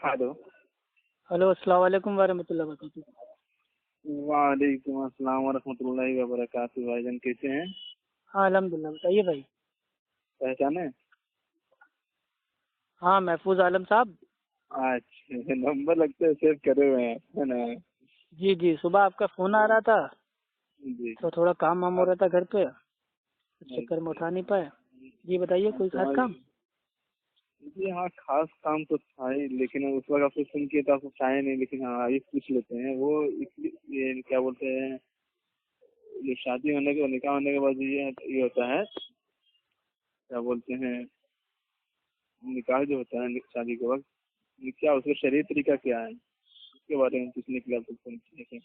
Hello. Hello, अस्सलाम वालेकुम वरहमतुल्लाहि वबरकातुहू। वालेकुम अस्सलाम वरहमतुल्लाहि वबरकातुहू। भाईजान कैसे हैं? हाँ अल्हम्दुलिल्लाह, बताइए भाई। पहचाने? हाँ महफूज आलम साहब। अच्छा, नंबर लगता है सेव करे हुए हैं, है ना? जी जी, सुबह आपका फ़ोन आ रहा था जी। तो थोड़ा काम वाम हो आप रहा था घर पे, इस चक्कर में अच्छा, उठा नहीं पाए। जी बताइए, कोई खास काम? जी हाँ, खास काम तो था ही, लेकिन उस वक्त आपसे सुन के तो आपको चाहे नहीं, लेकिन हाँ ये पूछ लेते हैं। वो इसलिए ये क्या बोलते हैं, ये शादी होने के निकाह होने के बाद ये होता है, क्या बोलते हैं, निकाह जो होता है शादी के वक्त, ये क्या उसका शरीय तरीका क्या है, उसके बारे में पूछने के लिए आपको फोन किया था।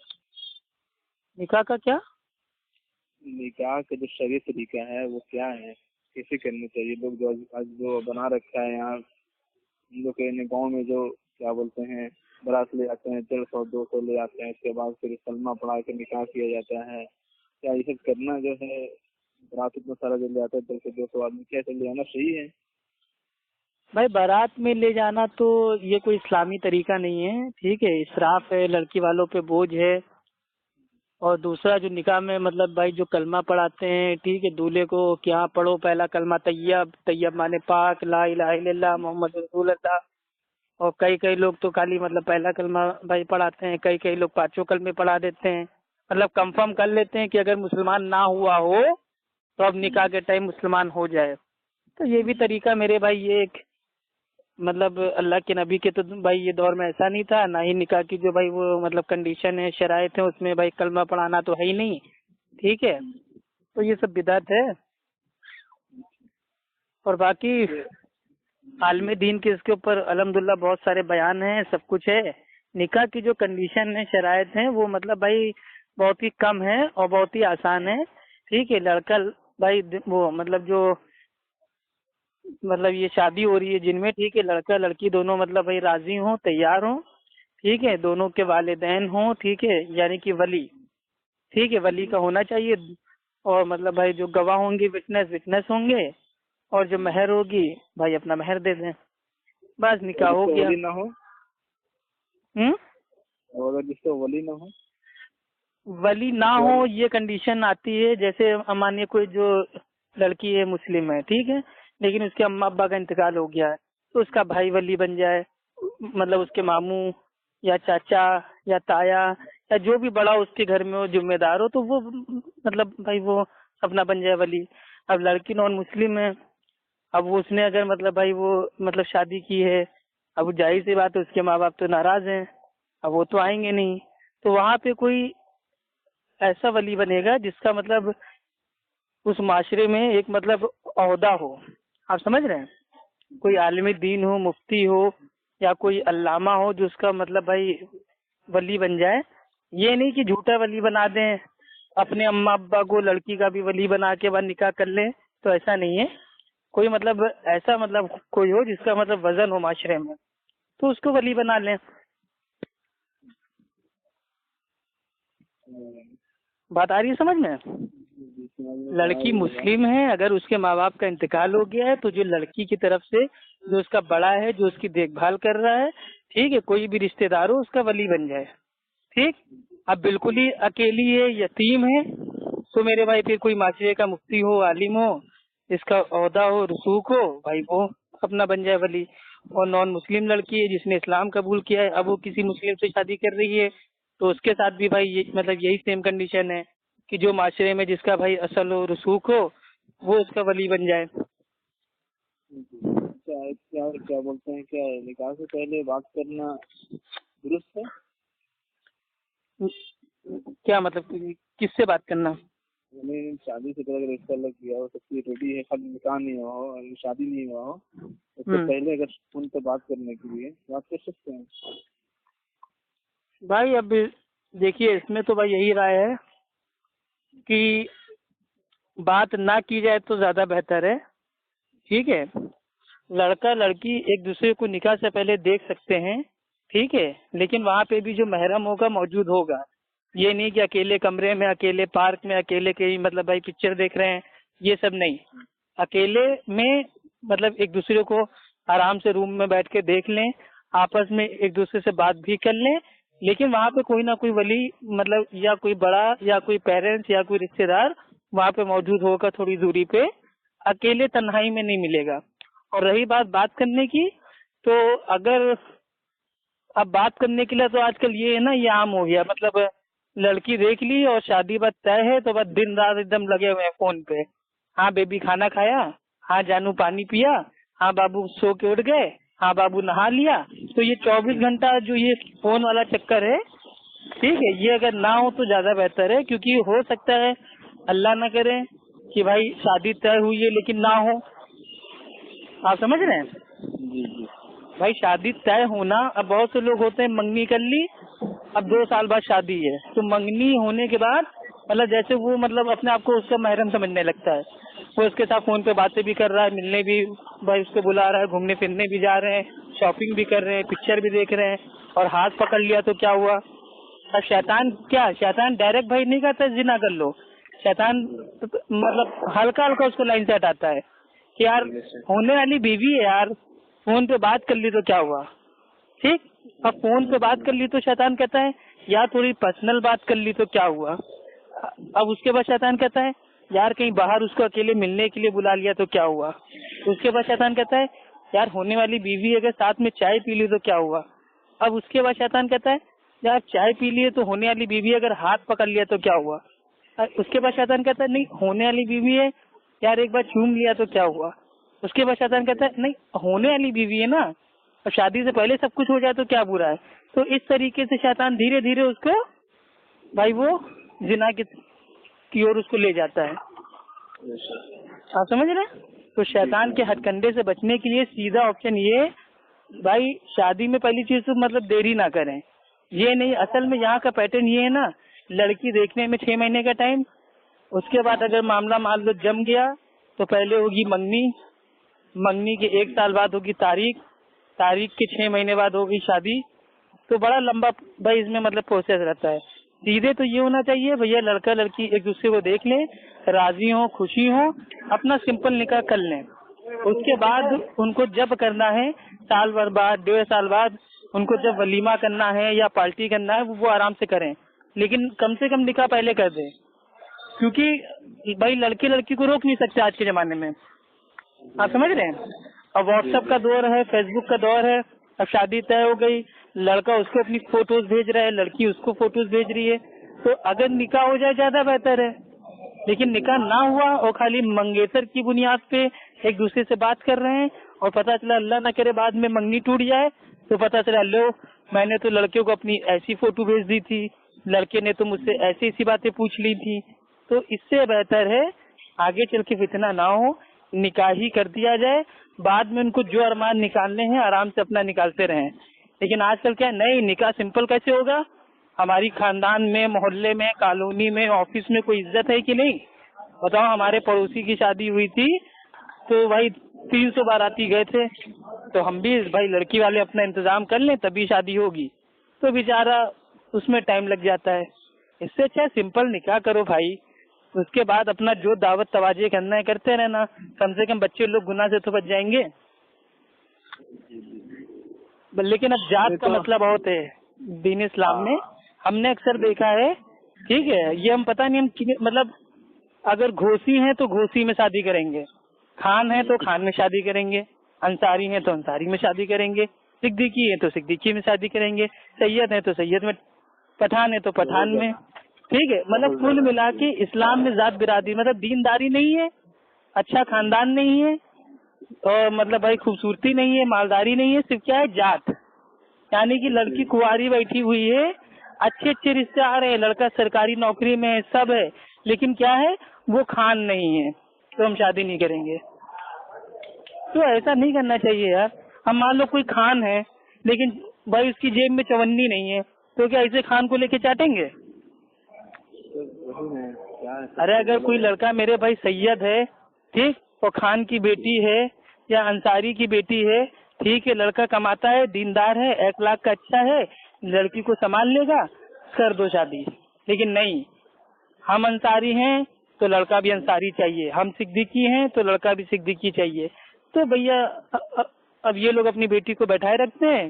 निकाह का क्या? निकाह का जो शरीय तरीका है वो क्या है, कैसे करना चाहिए? लोग जो आज जो बना रखा है यहाँ, हम लोग के गाँव में जो क्या बोलते हैं, बारात ले आते हैं, 150-200 ले आते हैं, उसके बाद फिर कलमा पढ़ा के निकाह किया जाता है। क्या ये सब करना जो है, बारात इतना सारा जो ले आता है 150-200 आदमी, क्या सब ले आना सही है? भाई बारात में ले जाना तो ये कोई इस्लामी तरीका नहीं है, ठीक है। इसराफ है, लड़की वालों पे बोझ है। और दूसरा जो निकाह में मतलब भाई जो कलमा पढ़ाते हैं, ठीक है, दूल्हे को कि हाँ पढ़ो पहला कलमा तैयब, तैयब माने पाक, ला इलाहा इल्लल्लाह मोहम्मद रसूलुल्लाह। और कई कई लोग तो खाली मतलब पहला कलमा भाई पढ़ाते हैं, कई कई लोग पांचों कलमे पढ़ा देते हैं। मतलब कंफर्म कर लेते हैं कि अगर मुसलमान ना हुआ हो तो अब निकाह के टाइम मुसलमान हो जाए। तो ये भी तरीका मेरे भाई, ये एक मतलब अल्लाह के नबी के तो भाई ये दौर में ऐसा नहीं था, ना ही निकाह की जो भाई वो मतलब कंडीशन है, शराइत है, उसमें भाई कलमा पढ़ाना तो है ही नहीं, ठीक है। तो ये सब बिदात है। और बाकी आलम दीन के इसके ऊपर अल्हम्दुलिल्लाह बहुत सारे बयान हैं, सब कुछ है। निकाह की जो कंडीशन है, शराइत है, वो मतलब भाई बहुत ही कम है और बहुत ही आसान है, ठीक है। लड़का भाई वो मतलब जो मतलब ये शादी हो रही है जिनमें, ठीक है, लड़का लड़की दोनों मतलब भाई राजी हों, तैयार हों, ठीक है, दोनों के वालिदैन हों, ठीक है, यानी कि वली, ठीक है, वली का होना चाहिए। और मतलब भाई जो गवाह होंगे, विटनेस विटनेस होंगे। और जो महर होगी भाई अपना महर दे दें, बस और निकाह हो जिसका गया। वली ना हो? और अगर जिसका वली ना हो? वली ना हो ये कंडीशन आती है, जैसे मानिए कोई जो लड़की है मुस्लिम है, ठीक है, लेकिन उसके अम्मा अब्बा का इंतकाल हो गया है, तो उसका भाई वली बन जाए, मतलब उसके मामू या चाचा या ताया या जो भी बड़ा उसके घर में हो, जिम्मेदार हो, तो वो मतलब भाई वो अपना बन जाए वली। अब लड़की नॉन मुस्लिम है, अब वो उसने अगर मतलब भाई वो मतलब शादी की है, अब जाहिर सी बात है उसके माँ बाप तो नाराज हैं, अब वो तो आएंगे नहीं। तो वहाँ पे कोई ऐसा वली बनेगा जिसका मतलब उस माशरे में एक मतलब ओहदा हो, आप समझ रहे हैं। कोई आलिम दीन हो, मुफ्ती हो, या कोई अल्लामा हो जो उसका मतलब भाई वली बन जाए। ये नहीं कि झूठा वली बना दें, अपने अम्मा अब्बा को लड़की का भी वली बना के बाद निकाह कर लें, तो ऐसा नहीं है। कोई मतलब ऐसा मतलब कोई हो जिसका मतलब वजन हो माशरे में, तो उसको वली बना लें। बात आ रही है समझ में? लड़की मुस्लिम है, अगर उसके माँ बाप का इंतकाल हो गया है तो जो लड़की की तरफ से जो उसका बड़ा है, जो उसकी देखभाल कर रहा है, ठीक है, कोई भी रिश्तेदार हो उसका वली बन जाए, ठीक। अब बिल्कुल ही अकेली है, यतीम है, तो मेरे भाई फिर कोई माशरे का मुफ्ती हो, आलिम हो, इसका ओहदा हो, रसूख हो, भाई वो अपना बन जाए वली। और नॉन मुस्लिम लड़की है जिसने इस्लाम कबूल किया है, अब वो किसी मुस्लिम से शादी कर रही है, तो उसके साथ भी भाई ये मतलब यही सेम कंडीशन है कि जो माशरे में जिसका भाई असल हो, रसूख हो, वो उसका वली बन जाए। क्या क्या क्या बोलते हैं, क्या है, निकाह से पहले बात करना दुरुस्त है? क्या मतलब किससे बात करना? यानी शादी से पहले अगर रिश्ता लग गया हो, सब चीज रेडी है, खाली निकाह नहीं हुआ हो, शादी नहीं हुआ हो, उससे पहले अगर फोन पे बात करने के लिए बात कर सकते हैं? भाई अब देखिए, इसमें तो भाई यही राय है कि बात ना की जाए तो ज्यादा बेहतर है, ठीक है। लड़का लड़की एक दूसरे को निकाह से पहले देख सकते हैं, ठीक है, लेकिन वहाँ पे भी जो महरम होगा मौजूद होगा। ये नहीं कि अकेले कमरे में, अकेले पार्क में, अकेले कहीं मतलब भाई पिक्चर देख रहे हैं, ये सब नहीं। अकेले में मतलब एक दूसरे को आराम से रूम में बैठ के देख लें, آپس میں ایک دوسرے سے بات بھی کر لیں، لیکن وہاں پہ کوئی نہ کوئی ولی مطلب یا کوئی بڑا یا کوئی پیرنٹس یا کوئی رشتے دار وہاں پہ موجود ہوگا تھوڑی دوری پہ، اکیلے تنہائی میں نہیں ملے گا۔ اور رہی بات کرنے کی، تو اگر اب بات کرنے کے لیے تو آج کل یہ ہے نا، یہ عام ہو گیا، مطلب لڑکی دیکھ لی اور شادی بات طے ہے تو بس دن رات ایک دم لگے ہوئے ہیں فون پہ۔ ہاں بیبی کھانا کھایا، ہاں جانو پانی پیا، ہاں بابو سو کے اٹھ گئے، ہاں بابو نہا لیا۔ تو یہ 24 گھنٹہ جو یہ فون والا چکر ہے، ٹھیک ہے، یہ اگر نہ ہو تو زیادہ بہتر ہے، کیونکہ ہو سکتا ہے اللہ نہ کرے کہ بھائی شادی طے ہوئی ہے لیکن نہ ہو۔ آپ سمجھ رہے ہیں؟ جی جی بھائی شادی طے ہونا، اب بہت سے لوگ ہوتے ہیں منگنی کر لی، اب 2 سال بعد شادی ہے، تو منگنی ہونے کے بعد مطلب جیسے وہ مطلب اپنے آپ کو اس کا محرم سمجھنے لگتا ہے، وہ اس کے ساتھ فون پہ باتیں بھی کر رہا ہے، ملنے بھی بھائی اس کو بلا رہا ہے، گھومنے پھرنے بھی جا رہے ہیں، شاپنگ بھی کر رہے ہیں، پکچر بھی دیکھ رہے ہیں، اور ہاتھ پکڑ لیا تو کیا ہوا؟ اور شیطان ڈائریکٹ بھائی نہیں کہتا زنا کر لو، شیطان مطلب ہلکا ہلکا اس کو لائن سے ہٹاتا ہے کہ یار ہونے والی بیوی ہے یار، فون پہ بات کر لی تو کیا ہوا، ٹھیک؟ اب فون پہ بات کر لی تو شیطان کہتا ہے یار تھوڑی پرسنل بات کر لی تو کیا ہوا؟ اب اس کے بعد شیطان کہتا ہے یار کہیں باہر اس کو اکیلے ملنے کے لیے بلا لیا تو کیا ہوا؟ اس کے بعد شیطان کہتا ہے یار ہونے والی بیوی اگر ساتھ میں چائے پی لی تو کیا ہوا؟ اب اس کے بعد شیطان کہتا ہے یار چائے پی لیے تو ہونے والی بیوی اگر ہاتھ پکڑ لیا تو کیا ہوا؟ اس کے بعد شیطان کہتا ہے نہیں ہونے والی بیوی ہے یار ایک بار چوم لیا تو کیا ہوا؟ اس کے بعد شیطان کہتا ہے نہیں ہونے والی بیوی ہے نا، اور شادی سے پہلے سب کچھ ہو جائے تو کیا برا ہے؟ تو اس طریقے سے شیطان دھیرے دھیرے اس کو بھائی وہ زنا کی اور اس کو لے جاتا ہے۔ آپ سمجھ رہے ہیں؟ تو شیطان کے ہتھ کنڈے سے بچنے کے لیے سیدھا آپشن یہ بھائی شادی میں پہلی چیز تو مطلب دیری نہ کریں، یہ نہیں، اصل میں یہاں کا پیٹرن یہ ہے نا، لڑکی دیکھنے میں 6 مہینے کا ٹائم، اس کے بعد اگر معاملہ مان لو جم گیا تو پہلے ہوگی منگنی کے 1 سال بعد ہوگی تاریخ کے 6 مہینے بعد ہوگی شادی۔ تو بڑا لمبا بھائی اس میں مطلب پروسیس رہتا ہے۔ سیدھے تو یہ ہونا چاہیے بھیا لڑکا لڑکی ایک دوسرے کو دیکھ لیں، راضی ہوں خوشی ہوں، اپنا سمپل نکاح کر لیں، اس کے بعد ان کو جب کرنا ہے سال بھر بعد 1.5 سال بعد ان کو جب ولیمہ کرنا ہے یا پارٹی کرنا ہے وہ آرام سے کریں، لیکن کم سے کم نکاح پہلے کر دیں، کیونکہ بھائی لڑکی کو روک نہیں سکتے آج کے زمانے میں۔ آپ سمجھ رہے ہیں؟ اب واٹس ایپ کا دور ہے، فیس بک کا دور ہے، اب شادی طے ہو گئی، لڑکا اس کو اپنی فوٹوز بھیج رہا ہے، لڑکی اس کو فوٹوز بھیج رہی ہے، تو اگر نکاح ہو جائے زیادہ بہتر ہے، لیکن نکاح نہ ہوا اور خالی منگیتر کی بنیاد پہ ایک دوسرے سے بات کر رہے ہیں، اور پتہ چلا اللہ نہ کرے بعد میں منگنی ٹوٹ جائے تو پتہ چلا لو میں نے تو لڑکے کو اپنی ایسی فوٹو بھیج دی تھی، لڑکے نے تو مجھ سے ایسی باتیں پوچھ لی تھی۔ تو اس سے بہتر ہے آگے چل کے فتنہ نہ ہو، نکاح ہی کر دیا جائے، بعد میں ان کو جو ارمان نکالنے ہیں آرام سے اپنا نکالتے رہیں۔ لیکن آج کل کیا نہیں، نکاح سمپل کیسے ہوگا؟ ہماری خاندان میں، محلے میں، کالونی میں، آفس میں کوئی عزت ہے کہ نہیں؟ بتاؤ، ہمارے پڑوسی کی شادی ہوئی تھی تو بھائی 300 باراتی گئے تھے، تو ہم بھی بھائی لڑکی والے اپنا انتظام کر لیں تبھی شادی ہوگی، تو بیچارہ اس میں ٹائم لگ جاتا ہے۔ اس سے اچھا سمپل نکاح کرو بھائی، اس کے بعد اپنا جو دعوت تواجے کرنا ہے کرتے رہنا، کم سے کم بچے لوگ گناہ سے تو بچ جائیں گے۔ لیکن اب ذات کا مسئلہ بہت ہے دین اسلام میں، ہم نے اکثر دیکھا ہے، ٹھیک ہے، یہ ہم پتہ نہیں ہم مطلب اگر گھوسی ہیں تو گھوسی میں شادی کریں گے، خان ہیں تو خان میں شادی کریں گے، انصاری ہیں تو انصاری میں شادی کریں گے، صدیقی ہیں تو صدیقی میں شادی کریں گے، سید ہیں تو سید میں، پٹھان ہیں تو پٹھان میں، ٹھیک ہے۔ مطلب کل ملا کے اسلام میں ذات برادری مطلب دینداری نہیں ہے، اچھا خاندان نہیں ہے، اور مطلب بھائی خوبصورتی نہیں ہے، مالداری نہیں ہے، صرف کیا ہے ذات، یعنی کہ لڑکی کنواری بیٹھی ہوئی ہے، اچھے اچھے رشتے آ رہے ہیں، لڑکا سرکاری نوکری میں ہے، سب ہے، لیکن کیا ہے وہ خان نہیں ہے تو ہم شادی نہیں کریں گے۔ تو ایسا نہیں کرنا چاہیے یار۔ ہم مان لو کوئی خان ہے لیکن بھائی اس کی جیب میں 54 نہیں ہے، تو کیا ایسے خان کو لے کے چاٹیں گے؟ ارے اگر کوئی لڑکا میرے بھائی سید ہے، ٹھیک، اور خان کی بیٹی ہے یا انصاری کی بیٹی ہے، ٹھیک ہے، لڑکا کماتا ہے، دیندار ہے، اخلاق کا اچھا ہے، لڑکی کو سنبھال لے گا، کر دو شادی۔ لیکن نہیں، ہم انصاری ہیں تو لڑکا بھی انصاری چاہیے، ہم صدیقی ہیں تو لڑکا بھی صدیقی چاہیے۔ تو بھیا اب یہ لوگ اپنی بیٹی کو بیٹھائے رکھتے ہیں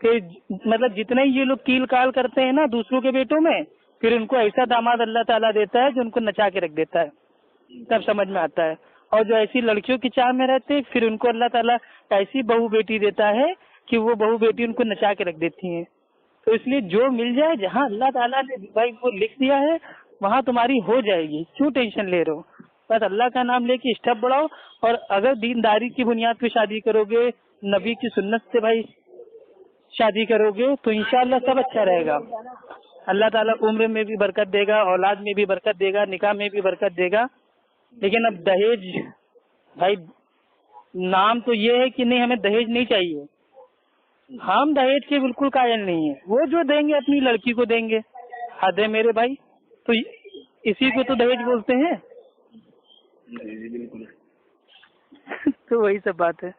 फिर मतलब जितने ये लोग कील काल करते हैं ना दूसरों के बेटों में, फिर उनको ऐसा दामाद अल्लाह ताला देता है जो उनको नचा के रख देता है, तब समझ में आता है। और जो ऐसी लड़कियों की चाह में रहते हैं, फिर उनको अल्लाह ताला ऐसी बहू बेटी देता है कि वो बहू बेटी उनको नचा के रख देती हैं। तो इसलिए जो मिल जाए, जहाँ अल्लाह ताला ने भाई वो लिख दिया है वहाँ तुम्हारी हो जाएगी, क्यों टेंशन ले रहे हो। बस अल्लाह का नाम लेके स्टेप बढ़ाओ, और अगर दीनदारी की बुनियाद पे शादी करोगे, नबी की सुन्नत से भाई शादी करोगे, तो इंशाअल्लाह सब अच्छा रहेगा। अल्लाह ताला उम्र में भी बरकत देगा, औलाद में भी बरकत देगा, निकाह में भी बरकत देगा। लेकिन अब दहेज, भाई नाम तो ये है कि नहीं हमें दहेज नहीं चाहिए, हम दहेज के बिल्कुल कायल नहीं है। वो जो देंगे अपनी लड़की को देंगे, हद है मेरे भाई, तो इसी को तो दहेज बोलते हैं। जी बिल्कुल। तो वही सब बात है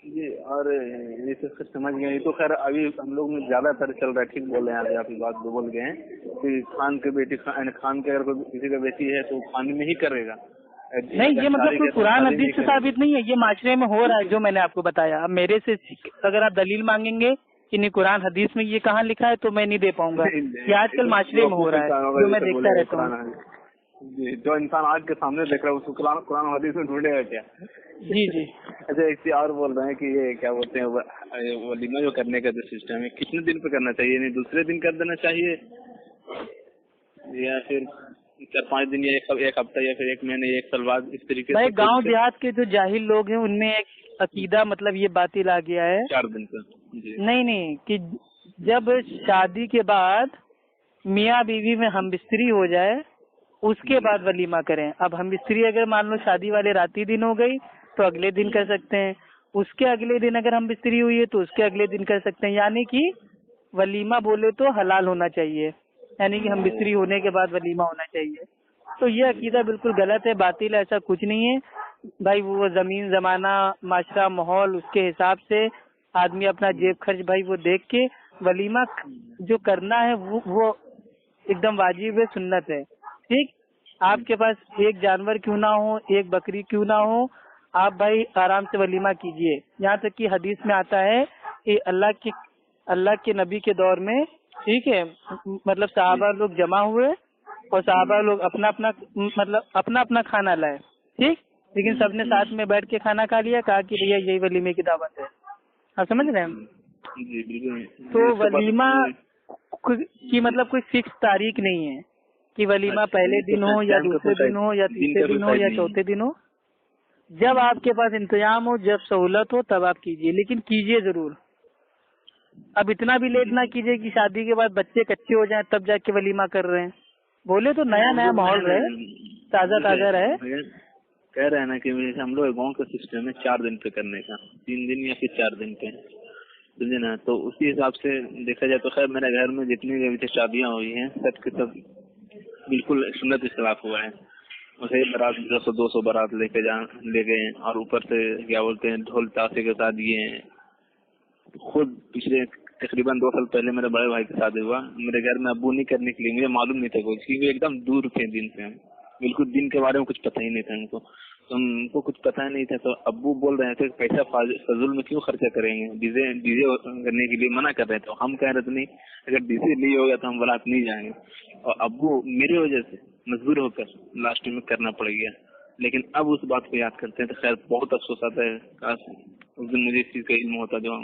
जी। और ये तो फिर समझ गए। ये तो खैर अभी हम लोग में ज्यादातर चल रहा है, ठीक बोल रहे हैं आप, बात जो बोल गए हैं कि खान के बेटी, खान के अगर कोई किसी का बेटी है तो खान में ही करेगा। नहीं, ये मतलब कोई कुरान हदीस से साबित नहीं है, ये माशरे में हो रहा है जो मैंने आपको बताया। अब मेरे से अगर आप दलील मांगेंगे कि नहीं कुरान हदीस में ये कहाँ लिखा है, तो मैं नहीं दे पाऊंगा। ये आजकल माशरे में हो रहा है जो मैं देखता रहता हूँ। जी, जो इंसान आज के सामने देख रहा है उसको कुरान हदीस में ढूंढेगा क्या। जी जी। अच्छा, एक चीज और बोल रहे हैं कि ये क्या बोलते हैं वलीमा जो करने का जो सिस्टम है, कितने दिन पे करना चाहिए, नहीं दूसरे दिन कर देना चाहिए, या फिर 4-5 दिन, या एक हफ्ता, या फिर 1 महीने, 1 साल बाद, इस तरीके से। भाई गांव देहात के जो जाहिल लोग हैं उनमें एक अकीदा मतलब ये बातिल आ गया है 4 दिन का। नहीं कि जब शादी के बाद मियाँ बीवी में हमबिस्तरी हो जाए उसके बाद वलीमा करें। अब हमबिस्तरी अगर मान लो शादी वाले रात ही दिन हो गई तो अगले दिन कर सकते हैं, उसके अगले दिन अगर हमबिस्तरी हुई है तो उसके अगले दिन कर सकते हैं। यानी कि वलीमा बोले तो हलाल होना चाहिए, यानी कि हमबिस्तरी होने के बाद वलीमा होना चाहिए। तो ये अकीदा बिल्कुल गलत है, बातिल है, ऐसा कुछ नहीं है भाई। वो जमीन जमाना माशरा माहौल उसके हिसाब से आदमी अपना जेब खर्च भाई वो देख के वलीमा जो करना है वो एकदम वाजिब है, सुन्नत है। ठीक, आपके पास एक जानवर क्यों ना हो, एक बकरी क्यों ना हो, आप भाई आराम से वलीमा कीजिए। यहाँ तक कि हदीस में आता है कि अल्लाह के नबी के दौर में, ठीक है, मतलब साहबा लोग जमा हुए और साहबा लोग अपना अपना खाना लाए, ठीक, लेकिन सबने साथ में बैठ के खाना खा लिया, कहा कि भैया यही वलीमे की दावत है। आप समझ रहे हैं। जी बिल्कुल। तो वलीमा की मतलब कोई फिक्स तारीख नहीं है कि वलीमा पहले दिन हो या दूसरे दिन हो या तीसरे दिन हो या चौथे दिन हो। जब आपके पास इंतजाम हो, जब सहूलत हो, तब आप कीजिए, लेकिन कीजिए जरूर। अब इतना भी लेट ना कीजिए कि शादी के बाद बच्चे कच्चे हो जाएं तब जाके वलीमा कर रहे हैं। बोले तो नया नया माहौल रहे, ताजा ताजा रहे। कह रहे हैं ना कि हम लोग गाँव का सिस्टम है 4 दिन पे करने का, 3 दिन या फिर 4 दिन पे, समझे ना। तो उसी हिसाब से देखा जाए तो खैर मेरे घर में जितनी भी शादियाँ हुई हैं सब के सब बिल्कुल सुन्नत के खिलाफ हुआ है। उसे बारात 200 बारात ले गए और ऊपर से क्या बोलते हैं ढोल ताशे के साथ दिए हैं। खुद पिछले तकरीबन 2 साल पहले मेरे बड़े भाई के शादी हुआ, मेरे घर में अब्बू नहीं करने के लिए, मुझे मालूम नहीं था कुछ, क्योंकि एकदम दूर थे दिन से, हम बिल्कुल दिन के बारे में कुछ पता ही नहीं था उनको, तो हमको कुछ पता ही नहीं था। तो अब्बू बोल रहे थे पैसा फजूल में क्यों खर्चा करेंगे, डीजे करने के लिए मना कर रहे थे। हम कह रहे थे नहीं, अगर डीजे नहीं होगा तो हम बारात नहीं जाएंगे। और अब्बू मेरी वजह से मजबूर होकर लास्ट में करना पड़ गया। लेकिन अब उस बात को याद करते हैं तो खैर बहुत अफसोस आता है, काश उस दिन मुझे इस चीज का इल्म होता जो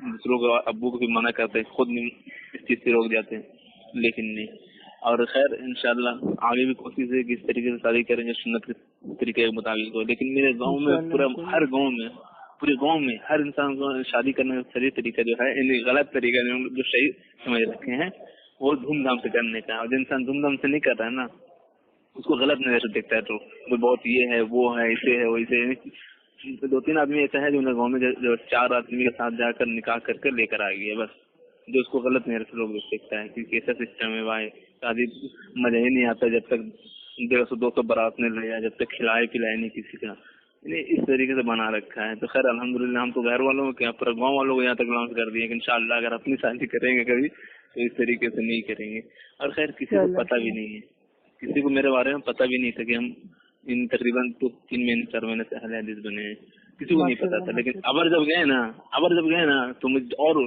दूसरों को अब्बू को भी मना करते हैं, खुद इस चीज से रोक जाते हैं, लेकिन नहीं। और खैर इंशाल्लाह आगे भी कोशिश है कि इस तरीके से शादी करेंगे सुन्नत के तरीके के मुताबिक हो। लेकिन मेरे गांव में पूरे गांव में हर इंसान को शादी करने का सही तरीका जो है, गलत तरीका जो सही समझ रखे हैं वो धूमधाम से करने का। और जो इंसान धूमधाम से नहीं कर रहा है ना, उसको गलत नजर से देखता है, तो बहुत ये है वो है इसे है वैसे है। 2-3 आदमी ऐसा है जो गाँव में जो 4 आदमी के साथ जाकर निकाह करके लेकर आ गया, बस जो उसको गलत नजर से लोग देखता है कि कैसा सिस्टम है भाई, शादी मजा ही नहीं आता जब तक 150-200 बारात ने ले जाए, जब तक खिलाए पिलाए नहीं किसी का, इस तरीके से बना रखा है। तो खैर अल्हम्दुलिल्लाह हम तो घर वालों को क्या पूरा गाँव वालों को यहाँ तक लॉन्च कर दिए कि इंशाअल्लाह अगर अपनी शादी करेंगे कभी तो इस तरीके से नहीं करेंगे। और खैर किसी को पता भी नहीं है, किसी को मेरे बारे में पता भी नहीं था कि हम इन तकरीबन 3 महीने 4 महीने से अहले हदीस बने हैं, किसी को नहीं पता था। लेकिन अबर जब गए ना तो मुझे और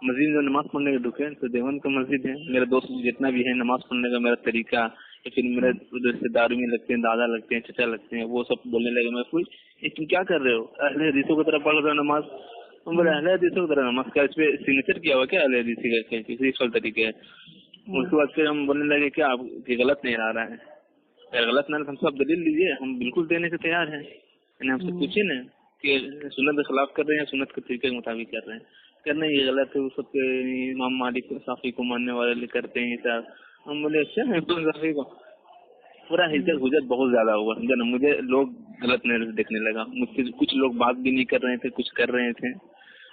مسجد میں نماز پڑھنے کے رکے تو دیوبند کا مسجد ہے. میرے دوست جتنا بھی ہے نماز پڑھنے کا میرا طریقہ یا پھر میرے رشتے دار میں لگتے ہیں, دادا لگتے ہیں, چچا لگتے ہیں, وہ سب بولنے لگے. میں کوئی تم کیا کر رہے ہو, اہل حدیثوں کی طرح پڑھ رہے ہو نماز. تم بولے اہل حدیثوں کی طرح نماز کیا اس پہ سگنیچر کیا ہوا کیا اہل حدیثی کا کسی فل طریقے ہے. اس کے بعد پھر ہم بولنے لگے کہ آپ یہ غلط نہیں آ رہا ہے. اگر غلط نہ ہم سب دلیل لیجیے, ہم بالکل دینے سے تیار ہیں. ہم سے پوچھے نا کہ سنت کے خلاف کر رہے ہیں, سنت کے طریقے کے مطابق کر رہے ہیں. کرنا یہ غلط ہے, وہ سب امام مالک صافی کو ماننے والے کرتے ہیں حساب. ہم بولے اچھا صافی کو پورا حجت بہت زیادہ ہوا. سمجھا نا, مجھے لوگ غلط نظر سے دیکھنے لگا. مجھ سے کچھ لوگ بات بھی نہیں کر رہے تھے, کچھ کر رہے تھے.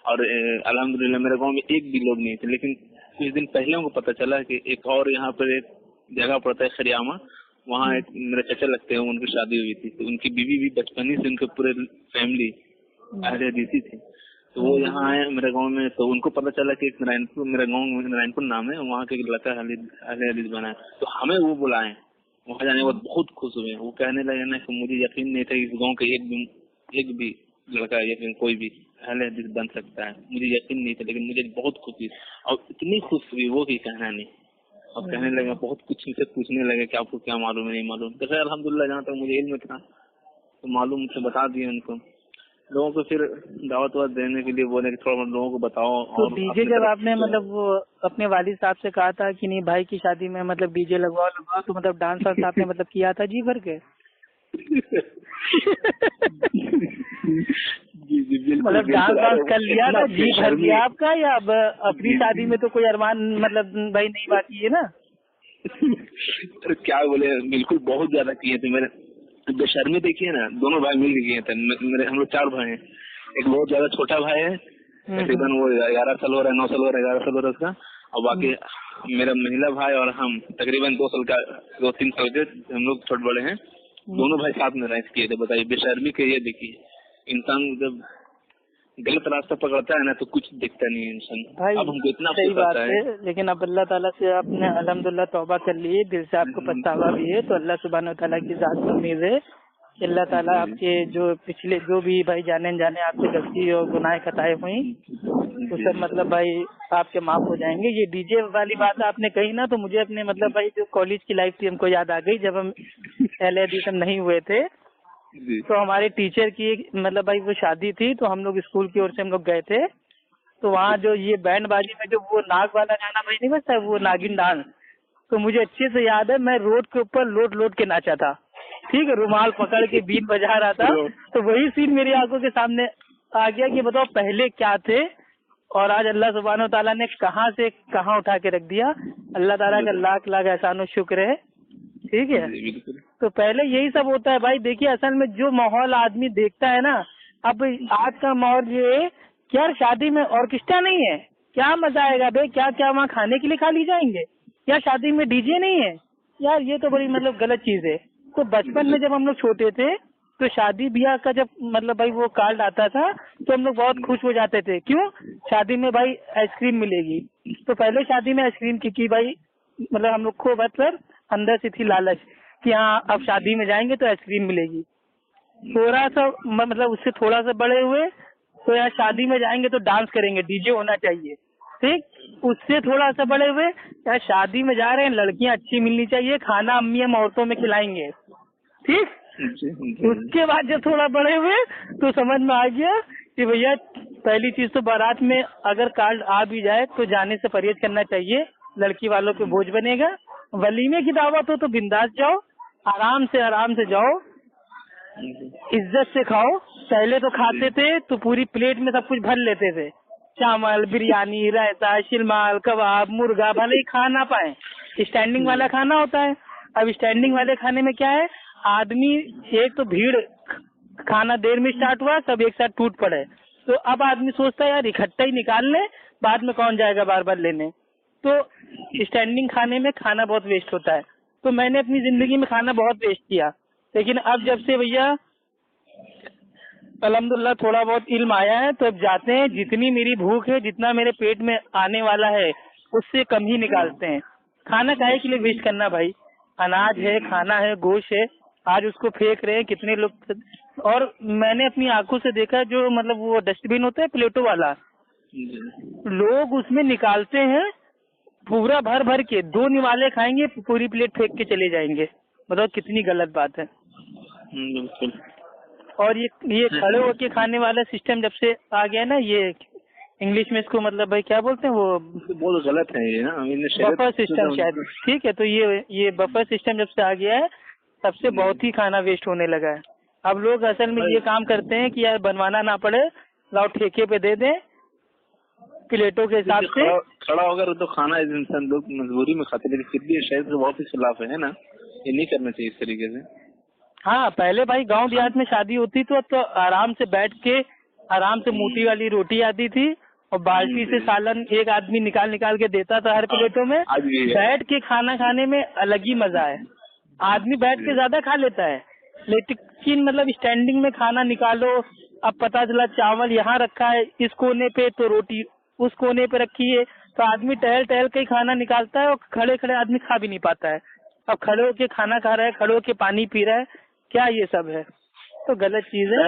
اور الحمدللہ میرے گاؤں میں ایک بھی لوگ نہیں تھے. لیکن کچھ دن پہلے کو پتہ چلا کہ ایک اور یہاں پر ایک جگہ پڑتا ہے خریامہ, وہاں ایک میرے چچا لگتے ہیں, ان کی شادی ہوئی تھی. تو ان کی بیوی بھی بچپن ہی سے ان کے پورے فیملی اہل حدیثی تھی. تو وہ یہاں آئے میرے گاؤں میں. تو ان کو پتہ چلا کہ نارائن پور, میرے گاؤں میں نارائن پور نام ہے, وہاں کے لڑکا اہل حدیث بنا ہے. تو ہمیں وہ بلائے, وہاں جانے کے بعد بہت خوش ہوئے. وہ کہنے لگے نا کہ مجھے یقین نہیں تھا اس گاؤں کے ایک بھی لڑکا یا پھر کوئی بھی اہل حدیث بن سکتا ہے. مجھے یقین نہیں تھا, لیکن مجھے بہت خوشی. اور اتنی خوش ہوئی وہ کہ کہنا نہیں. اب کہنے لگے بہت کچھ ان سے پوچھنے لگے کہ آپ کو کیا معلوم ہے, نہیں معلوم. تو خیر الحمدللہ جہاں تک مجھے علم تھا تو معلوم سے بتا دیے ان کو. لوگوں کو پھر دعوت دینے کے لیے بولے کہ تھوڑا لوگوں کو بتاؤ. تو ڈی جے جب آپ نے مطلب وہ اپنے والد صاحب سے کہا تھا کہ نہیں بھائی کی شادی میں مطلب ڈی جے لگواؤ, تو مطلب ڈانس وانس آپ نے مطلب کیا تھا جی بھر کے؟ مطلب ڈانس وانس کر لیا تھا جی بھر دیا آپ کا, یا اب اپنی شادی میں تو کوئی ارمان مطلب بھائی نہیں باقی ہے نا؟ کیا بولے, بالکل بہت زیادہ کیے تھے. میرے بے شرمی دیکھیے نا, دونوں بھائی مل کے کیے تھے. میرے ہم لوگ 4 بھائی ہیں. ایک بہت زیادہ چھوٹا بھائی ہے, تقریباً وہ 11 سال ہو رہا ہے, 9 سال ہو رہا ہے, 11 سال ہو رہا ہے اس کا. اور باقی میرا مہیلا بھائی اور ہم تقریباً 2 سال کا 2-3 سال کے ہم لوگ چھوٹے بڑے ہیں. دونوں بھائی ساتھ میں رائس کیے تھے. بتائیے بے شرمی کے یہ دیکھیے, انسان جب غلط راستہ پکڑتا ہے نا تو کچھ دکھتا نہیں ہے انسان. اب ہم کو اتنا صحیح بات ہے, لیکن اب اللہ تعالیٰ سے آپ نے الحمدللہ توبہ کر لی, دل سے آپ کو پچھتاوا بھی ہے. تو اللہ سبحانہ و تعالیٰ کی ذات سے امید ہے کہ اللہ تعالیٰ آپ کے جو پچھلے جو بھی بھائی جانے آپ سے غلطی اور گناہ خطائیں ہوئیں تو سب مطلب بھائی آپ کے معاف ہو جائیں گے. یہ ڈی جے والی بات آپ نے کہی نا, تو مجھے اپنے مطلب بھائی جو کالج کی لائف تھی ہم کو یاد آ گئی. جب ہم اہل حدیث نہیں ہوئے تھے تو ہمارے ٹیچر کی مطلب بھائی وہ شادی تھی, تو ہم لوگ اسکول کی اور سے ہم لوگ گئے تھے. تو وہاں جو یہ بینڈ بازی میں جو وہ ناگ والا گانا بھائی نہیں بجتا, وہ ناگن ڈانس, تو مجھے اچھے سے یاد ہے میں روڈ کے اوپر لوٹ کے ناچا تھا. ٹھیک ہے, رومال پکڑ کے بیٹ بجا رہا تھا. تو وہی سین میری آنکھوں کے سامنے آ گیا کہ بتاؤ پہلے کیا تھے اور آج اللہ سبحانہ و تعالیٰ نے کہاں سے کہاں اٹھا کے رکھ دیا. اللہ تعالیٰ کا لاکھ لاکھ احسان و شکر ہے. ٹھیک ہے, تو پہلے یہی سب ہوتا ہے بھائی. دیکھیے اصل میں جو ماحول آدمی دیکھتا ہے نا, اب آج کا ماحول یہ ہے کہ یار شادی میں آرکیسٹرا نہیں ہے, کیا مزہ آئے گا بھائی, کیا وہاں کھانے کے لیے کھا لی جائیں گے, یا شادی میں ڈی جے نہیں ہے یار, یہ تو بڑی مطلب غلط چیز ہے. تو بچپن میں جب ہم لوگ چھوٹے تھے تو شادی بیاہ کا جب مطلب بھائی وہ کارڈ آتا تھا تو ہم لوگ بہت خوش ہو جاتے تھے. کیوں؟ شادی میں بھائی آئس کریم ملے گی. تو پہلے شادی میں آئس کریم کی بھائی مطلب ہم لوگ کو مطلب اندر سے تھی لالچ کہ ہاں اب شادی میں جائیں گے تو آئس کریم ملے گی. تھوڑا سا مطلب اس سے تھوڑا سا بڑے ہوئے تو یار شادی میں جائیں گے تو ڈانس کریں گے, ڈی جے ہونا چاہیے. ٹھیک, اس سے تھوڑا سا بڑے ہوئے یار شادی میں جا رہے ہیں لڑکیاں اچھی ملنی چاہیے, کھانا امی ہم عورتوں میں کھلائیں گے. ٹھیک, اس کے بعد جب تھوڑا بڑے ہوئے تو سمجھ میں آ گیا کہ بھیا پہلی چیز تو بارات میں اگر کارڈ آ بھی جائے تو جانے سے پرہیز کرنا چاہیے, لڑکی والوں پہ بوجھ بنے گا. ولیمے کی دعوت ہو تو بنداس جاؤ, آرام سے جاؤ, عزت سے کھاؤ. پہلے تو کھاتے تھے تو پوری پلیٹ میں سب کچھ بھر لیتے تھے, چاول, بریانی, رائتا, شلمال, کباب, مرغا, بھلے ہی کھا نہ پائے. اسٹینڈنگ والا کھانا ہوتا ہے. اب اسٹینڈنگ والے کھانے میں کیا ہے, آدمی ایک تو بھیڑ, کھانا دیر میں اسٹارٹ ہوا, سب ایک ساتھ ٹوٹ پڑے. تو اب آدمی سوچتا ہے یار اکٹھا ہی نکال لے, بعد میں کون جائے گا بار بار لینے. تو اسٹینڈنگ کھانے میں کھانا بہت ویسٹ ہوتا ہے. تو میں نے اپنی زندگی میں کھانا بہت ویسٹ کیا, لیکن اب جب سے بھیا الحمدللہ تھوڑا بہت علم آیا ہے تو اب جاتے ہیں, جتنی میری بھوک ہے, جتنا میرے پیٹ میں آنے والا ہے اس سے کم ہی نکالتے ہیں. کھانا کھائے کے لیے ویسٹ کرنا بھائی, اناج ہے, کھانا ہے, گوشت ہے, آج اس کو پھینک رہے ہیں کتنے لوگ. اور میں نے اپنی آنکھوں سے دیکھا جو مطلب وہ ڈسٹ بین ہوتا ہے پلیٹوں والا, लोग उसमें निकालते हैं पूरा भर भर के, 2 निवाले खाएंगे, पूरी प्लेट फेंक के चले जाएंगे। मतलब कितनी गलत बात है। बिल्कुल। और ये खड़े होके खाने वाला सिस्टम जब से आ गया ना, ये इंग्लिश में इसको मतलब भाई क्या बोलते हैं, वो बहुत गलत है ये ना, बफर सिस्टम शायद, ठीक है। तो ये बफर सिस्टम जब से आ गया है तब से बहुत ही खाना वेस्ट होने लगा है। अब लोग असल में ये काम करते हैं कि यार बनवाना ना पड़े, लाओ ठेके पे दे दें प्लेटों के हिसाब से। खड़ा होकर तो खाना इंसान लोग मजबूरी में खाते, लेकिन फिर भी शायद बहुत ही खिलाफ है ना, ये नहीं करना चाहिए इस तरीके से। हाँ, पहले भाई गांव देहात में शादी होती तो आराम से बैठ के आराम से मोटी वाली रोटी आती थी और बाल्टी से सालन एक आदमी निकाल के देता था हर प्लेटों में। बैठ के खाना खाने में अलग ही मजा है। आदमी बैठ के ज्यादा खा लेता है, लेकिन मतलब स्टैंडिंग में खाना निकालो, अब पता चला चावल यहाँ रखा है इस कोने पे तो रोटी उस कोने पे रखी है, तो आदमी टहल के ही खाना निकालता है और खड़े खड़े आदमी खा भी नहीं पाता है। अब खड़े होके खाना खा रहा है, खड़े होके पानी पी रहा है, क्या ये सब है? तो गलत चीज है।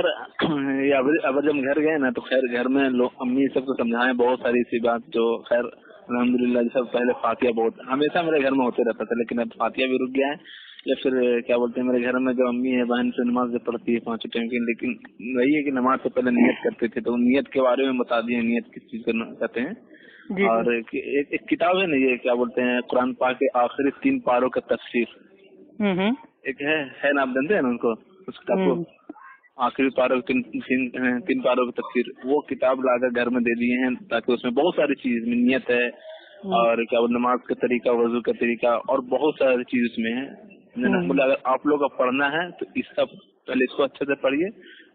अब जब घर गए ना तो खैर घर में लोग अम्मी सबको समझाए बहुत सारी सी बात, जो खैर अल्हम्दुलिल्लाह सब पहले फातिया बहुत हमेशा मेरे घर में होते रहता था, लेकिन अब फातिया भी रुक गया है। या फिर क्या बोलते हैं, मेरे घर में जो अम्मी है बहन से नमाज पढ़ती है 5 टाइम की, लेकिन वही है कि नमाज से पहले नियत करते थे, तो नियत के बारे में बता दिए नियत किस चीज करना कहते हैं। और एक किताब है ना, ये क्या बोलते हैं, कुरान पाक के आखिरी 3 पारों का तफसीर एक है ना, आप जानते हैं ना उनको, उस किताब को आखिरी पारों तीन पारों की तफसीर, वो किताब लाकर घर में दे दिए हैं, ताकि उसमें बहुत सारी चीज नियत है और क्या नमाज का तरीका, वजू का तरीका और बहुत सारी चीज उसमें है। बोले अगर आप लोग का पढ़ना है तो इसका पहले इसको अच्छे से पढ़िए।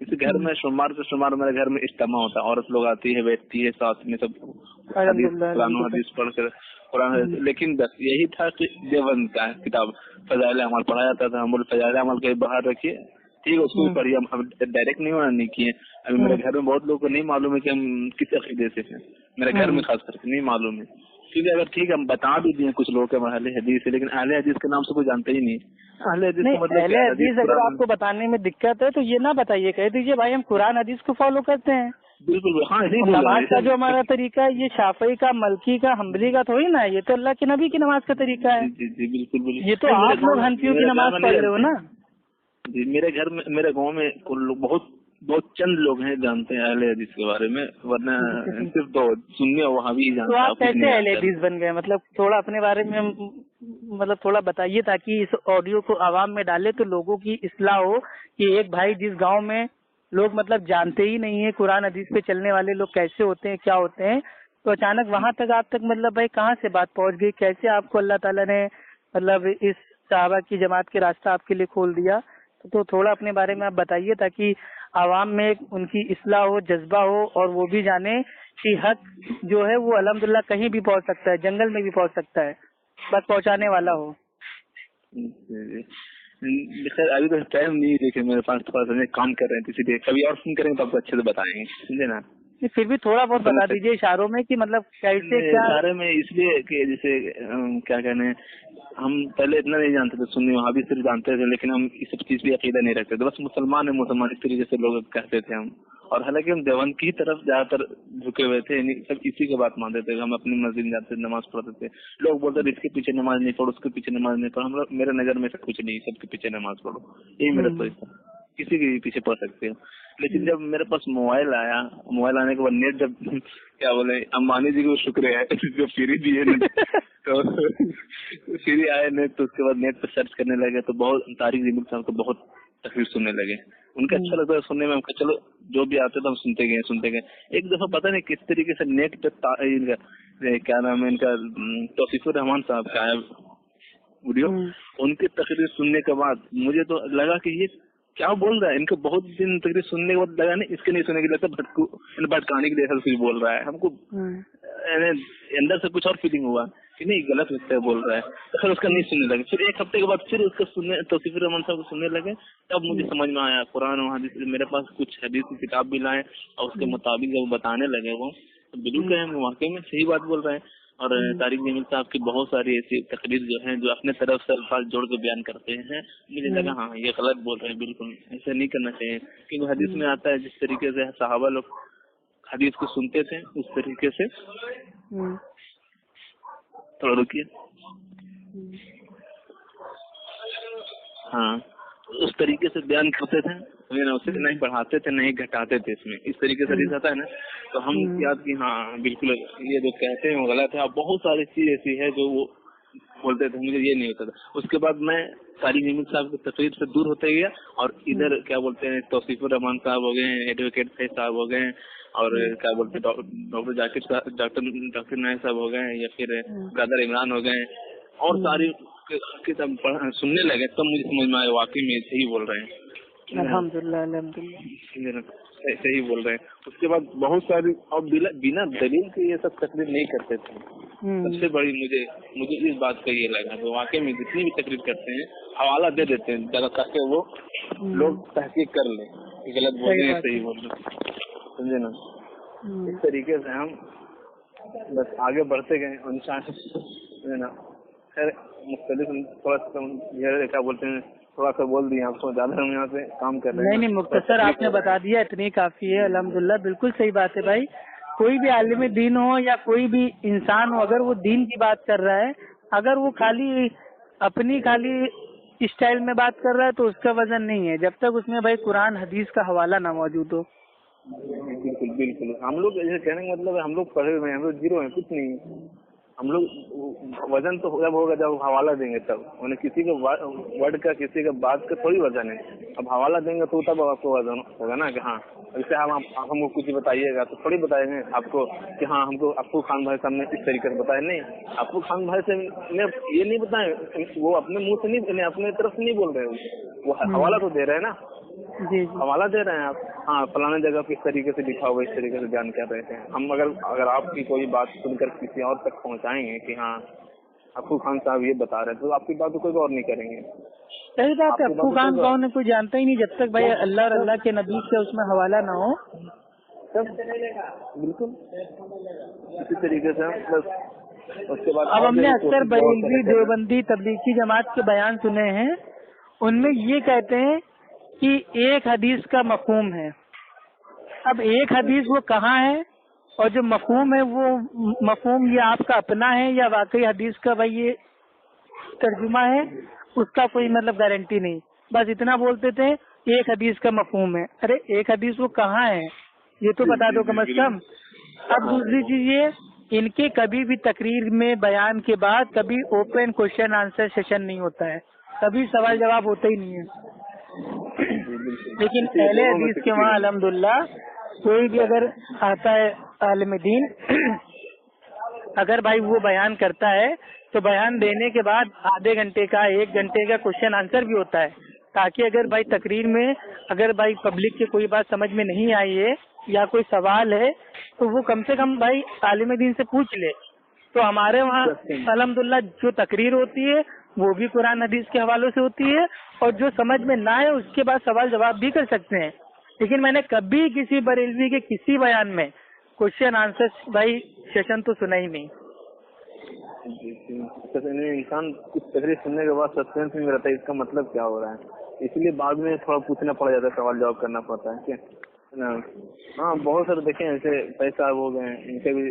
इस घर में सोमवार से सोमवार मेरे घर में इज्तिमा होता है, औरत लोग आती है, बैठती है साथ में, सब हदीस पढ़ कर कुरान। लेकिन बस यही था कि देवबंद का किताब फजाइल अमल पढ़ाया जाता था। हम बोले फजाइल अमल के बाहर रखिए, ठीक है, उसको भी पढ़िए, हम डायरेक्ट नहीं किए। अभी मेरे घर में बहुत लोगों को नहीं मालूम है कि हम किस अकीदे से हैं, मेरे घर में खास करके नहीं मालूम है। क्योंकि अगर ठीक है हम बता भी दिए कुछ लोगों के अहले हदीस है, लेकिन अहले हदीस के नाम से कोई जानते ही नहीं। अहले हदीस का मतलब अहले हदीस अगर आपको बताने में दिक्कत है तो ये ना बताइए, कह दीजिए भाई हम कुरान हदीस को फॉलो करते हैं। बिल्कुल, हाँ, नमाज का जो हमारा तरीका है ये शाफी का, मलकी का, हम्बली का थोड़ी ना, ये तो अल्लाह के नबी की नमाज का तरीका है। जी बिल्कुल। ये तो आप लोग हनफियों की नमाज पढ़ रहे हो ना। जी, मेरे घर में, मेरे गाँव में बहुत चंद लोग हैं जानते हैं अहले हदीस के बारे में, वरना सिर्फ 2 सुन्नी और वहाबी ही जानते हैं। तो आप कैसे अहले हदीस बन गए? मतलब थोड़ा अपने बारे में मतलब थोड़ा बताइए, ताकि इस ऑडियो को आवाम में डाले तो लोगों की इस्लाह हो कि एक भाई जिस गांव में लोग मतलब जानते ही नहीं है कुरान हदीस पे चलने वाले लोग कैसे होते हैं, क्या होते हैं, तो अचानक वहां तक आप तक मतलब भाई कहाँ से बात पहुंच गई, कैसे आपको अल्लाह ताला ने मतलब इस सहाबा की जमात के रास्ता आपके लिए खोल दिया? तो थोड़ा अपने बारे में आप बताइए, ताकि आवाम में उनकी इस्लाह हो, जज्बा हो, और वो भी जाने कि हक जो है वो अल्हम्दुलिल्लाह कहीं भी पहुंच सकता है, जंगल में भी पहुंच सकता है, बस पहुंचाने वाला हो। खैर अभी तो टाइम नहीं देखे मेरे पास, थोड़ा सा काम कर रहे हैं, इसीलिए कभी और फोन करेंगे तो आपको अच्छे से बताएंगे, समझे ना। फिर भी थोड़ा बहुत बता दीजिए इशारों में कि मतलब कैसे क्या। इशारे में इसलिए कि जैसे क्या कहने हैं, हम पहले इतना नहीं जानते थे, सुन्नी वहाबी सिर्फ जानते थे, लेकिन हम इस सब चीज भी अकीदा नहीं रखते थे, बस मुसलमान है मुसलमान इस तरीके से लोग कहते थे हम। और हालांकि हम देवबंद की तरफ ज्यादातर झुके हुए थे, सब इसी की बात मानते थे। हम अपनी मस्जिद में जाते नमाज पढ़ते थे, लोग बोलते थे इसके पीछे नमाज नहीं पढ़ो, उसके पीछे नमाज नहीं पढ़ो। हम लोग, मेरे नजर में से कुछ नहीं, सबके पीछे नमाज पढ़ो, यही मेरा सोच था, किसी के भी पीछे पढ़ सकते हो। लेकिन जब मेरे पास मोबाइल आया, मोबाइल आने के बाद नेट, जब क्या बोले, अंबानी जी को शुक्र है जो फ्री दिए नेट, तो फ्री आए नेट, तो उसके बाद नेट पे सर्च करने लगे तो बहुत तारिक ज़मील साहब को बहुत तकरीर सुनने लगे। उनका अच्छा लगता है सुनने में, हमको चलो जो भी आते थे हम सुनते गए। एक दफा पता नहीं किस तरीके से नेट पे क्या नाम है इनका, तौसीफुर रहमान साहब का आया वीडियो, उनकी तकरीर सुनने के बाद मुझे तो लगा कि ये क्या बोल रहा है, इनको बहुत दिन तकरीर सुनने के बाद लगा नहीं इसके नहीं सुनने के लिए, भटकाने के लिए ऐसा कुछ बोल रहा है। हमको अंदर से कुछ और फीलिंग हुआ कि नहीं गलत लगता है बोल रहा है, तो फिर उसका नहीं सुनने लगे। फिर 1 हफ्ते के बाद फिर उसका सुनने, तौसीफुर रहमान साहब को सुनने लगे, तब मुझे समझ में आया कुरान और हदीस। मेरे पास कुछ हदीस की किताब भी लाए और उसके मुताबिक जब बताने लगे वो, तो बिल्कुल हम वाकई में सही बात बोल रहे हैं। और तारिक ज़मील साहब की बहुत सारी ऐसी तकरीर जो हैं, जो अपने तरफ से अल्फाज जोड़ के बयान करते हैं, मुझे लगा हाँ ये गलत बोल रहे हैं, बिल्कुल ऐसे नहीं करना चाहिए। क्योंकि हदीस में आता है जिस तरीके से सहाबा लोग हदीस को सुनते थे उस तरीके से, थोड़ा रुकिए, हाँ उस तरीके से बयान करते थे, उसे नहीं बढ़ाते थे नहीं घटाते थे इसमें, इस तरीके से हदीस आता है ना, तो हम याद कि हाँ बिल्कुल ये जो कहते हैं वो गलत है। और बहुत सारी चीज ऐसी है जो वो बोलते थे, मुझे ये नहीं होता था। उसके बाद मैं कारी अहमद साहब की तकरीर से दूर होते गया और इधर क्या बोलते हैं तौसीफुर रहमान साहब हो गए, एडवोकेट फैज साहब हो गए, और क्या बोलते हैं डॉक्टर जाकिर साहब, डॉक्टर नायक साहब हो गए, या फिर ब्रदर इमरान हो गए, और सारी किताब सुनने लगे, तब मुझे समझ में आया वाकई में सही बोल रहे हैं। अल्हम्दुलिल्लाह अल्हम्दुलिल्लाह सही बोल रहे हैं। उसके बाद बहुत सारी और बिना दलील के ये सब तकरीर नहीं करते थे। सबसे बड़ी मुझे इस बात का ये लगा तो वाकई में जितनी भी तकरीर करते हैं हवाला दे देते हैं जरा, ताकि वो लोग तहकीक कर लें गलत बोल रहे हैं सही बोल रहे हैं, समझे ना। इस तरीके से हम बस आगे बढ़ते गए इंसान ना। खैर मुख्तलिफ थोड़ा सा क्या बोलते हैं, थोड़ा सा बोल दिया आपको, ज्यादा हम यहाँ पे काम कर रहे हैं। नहीं मुख्तसर आपने बता दिया, इतनी काफी है अल्हम्दुलिल्लाह। बिल्कुल सही बात है भाई, कोई भी आलिम दीन हो या कोई भी इंसान हो, अगर वो दीन की बात कर रहा है, अगर वो खाली स्टाइल में बात कर रहा है तो उसका वजन नहीं है, जब तक उसमें भाई कुरान हदीस का हवाला ना मौजूद हो। बिल्कुल बिल्कुल, हम लोग ऐसे कहने का मतलब है हम लोग पढ़े हुए हैं, हम लोग जीरो हैं, कुछ नहीं। हम लोग वजन तो जब होगा जब हवाला देंगे तब, उन्हें किसी के वर्ड का किसी के बात का थोड़ी वजन है। अब हवाला देंगे तो तब आपको वजन होगा ना कि हाँ जैसे आप हमको कुछ बताइएगा तो थोड़ी बताएंगे आपको कि हाँ हमको अप्पू खान भाई सामने इस तरीके से बताए, नहीं अप्पू खान भाई से ये नहीं बताए, वो अपने मुंह से नहीं, अपने तरफ से नहीं बोल रहे, वो हवाला तो दे रहे हैं ना, जी हवाला दे रहे हैं आप, हाँ फलाने जगह किस तरीके से लिखा हुआ इस तरीके से बयान कर रहे थे। हम अगर आपकी कोई बात सुनकर किसी और तक पहुंचाएंगे कि हाँ अप्पू खान साहब ये बता रहे हैं, तो आपकी बात को कोई और नहीं करेंगे। सही बात है, अप्पू खान कौन है कोई जानता ही नहीं, जब तक भाई अल्लाह और अल्लाह के नबी से उसमें हवाला ना हो तब बिल्कुल इसी तरीके से बस। उसके बाद अब हमने अक्सर बरेलवी देवबंदी तबलीगी जमात के बयान सुने हैं, उनमें ये कहते हैं कि एक हदीस का मफहूम है। अब एक हदीस वो कहाँ है और जो मफहूम है वो मफहूम ये आपका अपना है या वाकई हदीस का भाई ये तर्जुमा है, उसका कोई मतलब गारंटी नहीं। बस इतना बोलते थे एक हदीस का मफहूम है, अरे एक हदीस वो कहाँ है ये तो बता दो कम से कम। अब दूसरी चीज ये, इनके कभी भी तकरीर में बयान के बाद कभी ओपन क्वेश्चन आंसर सेशन नहीं होता है, कभी सवाल जवाब होता ही नहीं है। लेकिन अहले हदीस के वहाँ अल्हम्दुलिल्लाह कोई भी अगर आता है आलिम दीन, अगर भाई वो बयान करता है तो बयान देने के बाद आधे घंटे का 1 घंटे का क्वेश्चन आंसर भी होता है, ताकि अगर भाई तकरीर में अगर भाई पब्लिक के कोई बात समझ में नहीं आई है या कोई सवाल है तो वो कम से कम भाई आलिम दीन से पूछ ले। तो हमारे वहाँ अल्हम्दुलिल्लाह जो तकरीर होती है वो भी कुरान हदीस के हवालों से होती है, और जो समझ में ना आए उसके बाद सवाल जवाब भी कर सकते हैं। लेकिन मैंने कभी किसी बरेलवी के किसी बयान में क्वेश्चन आंसर भाई सेशन तो सुना ही नहीं। इंसान कुछ तकरीर सुनने के बाद सस्पेंस में रहता है, इसका मतलब क्या हो रहा है, इसलिए बाद में थोड़ा पूछना पड़ जाता है, सवाल जवाब करना पड़ता है क्या। हाँ बहुत सारे देखे ऐसे पैसा हो गए, इनके भी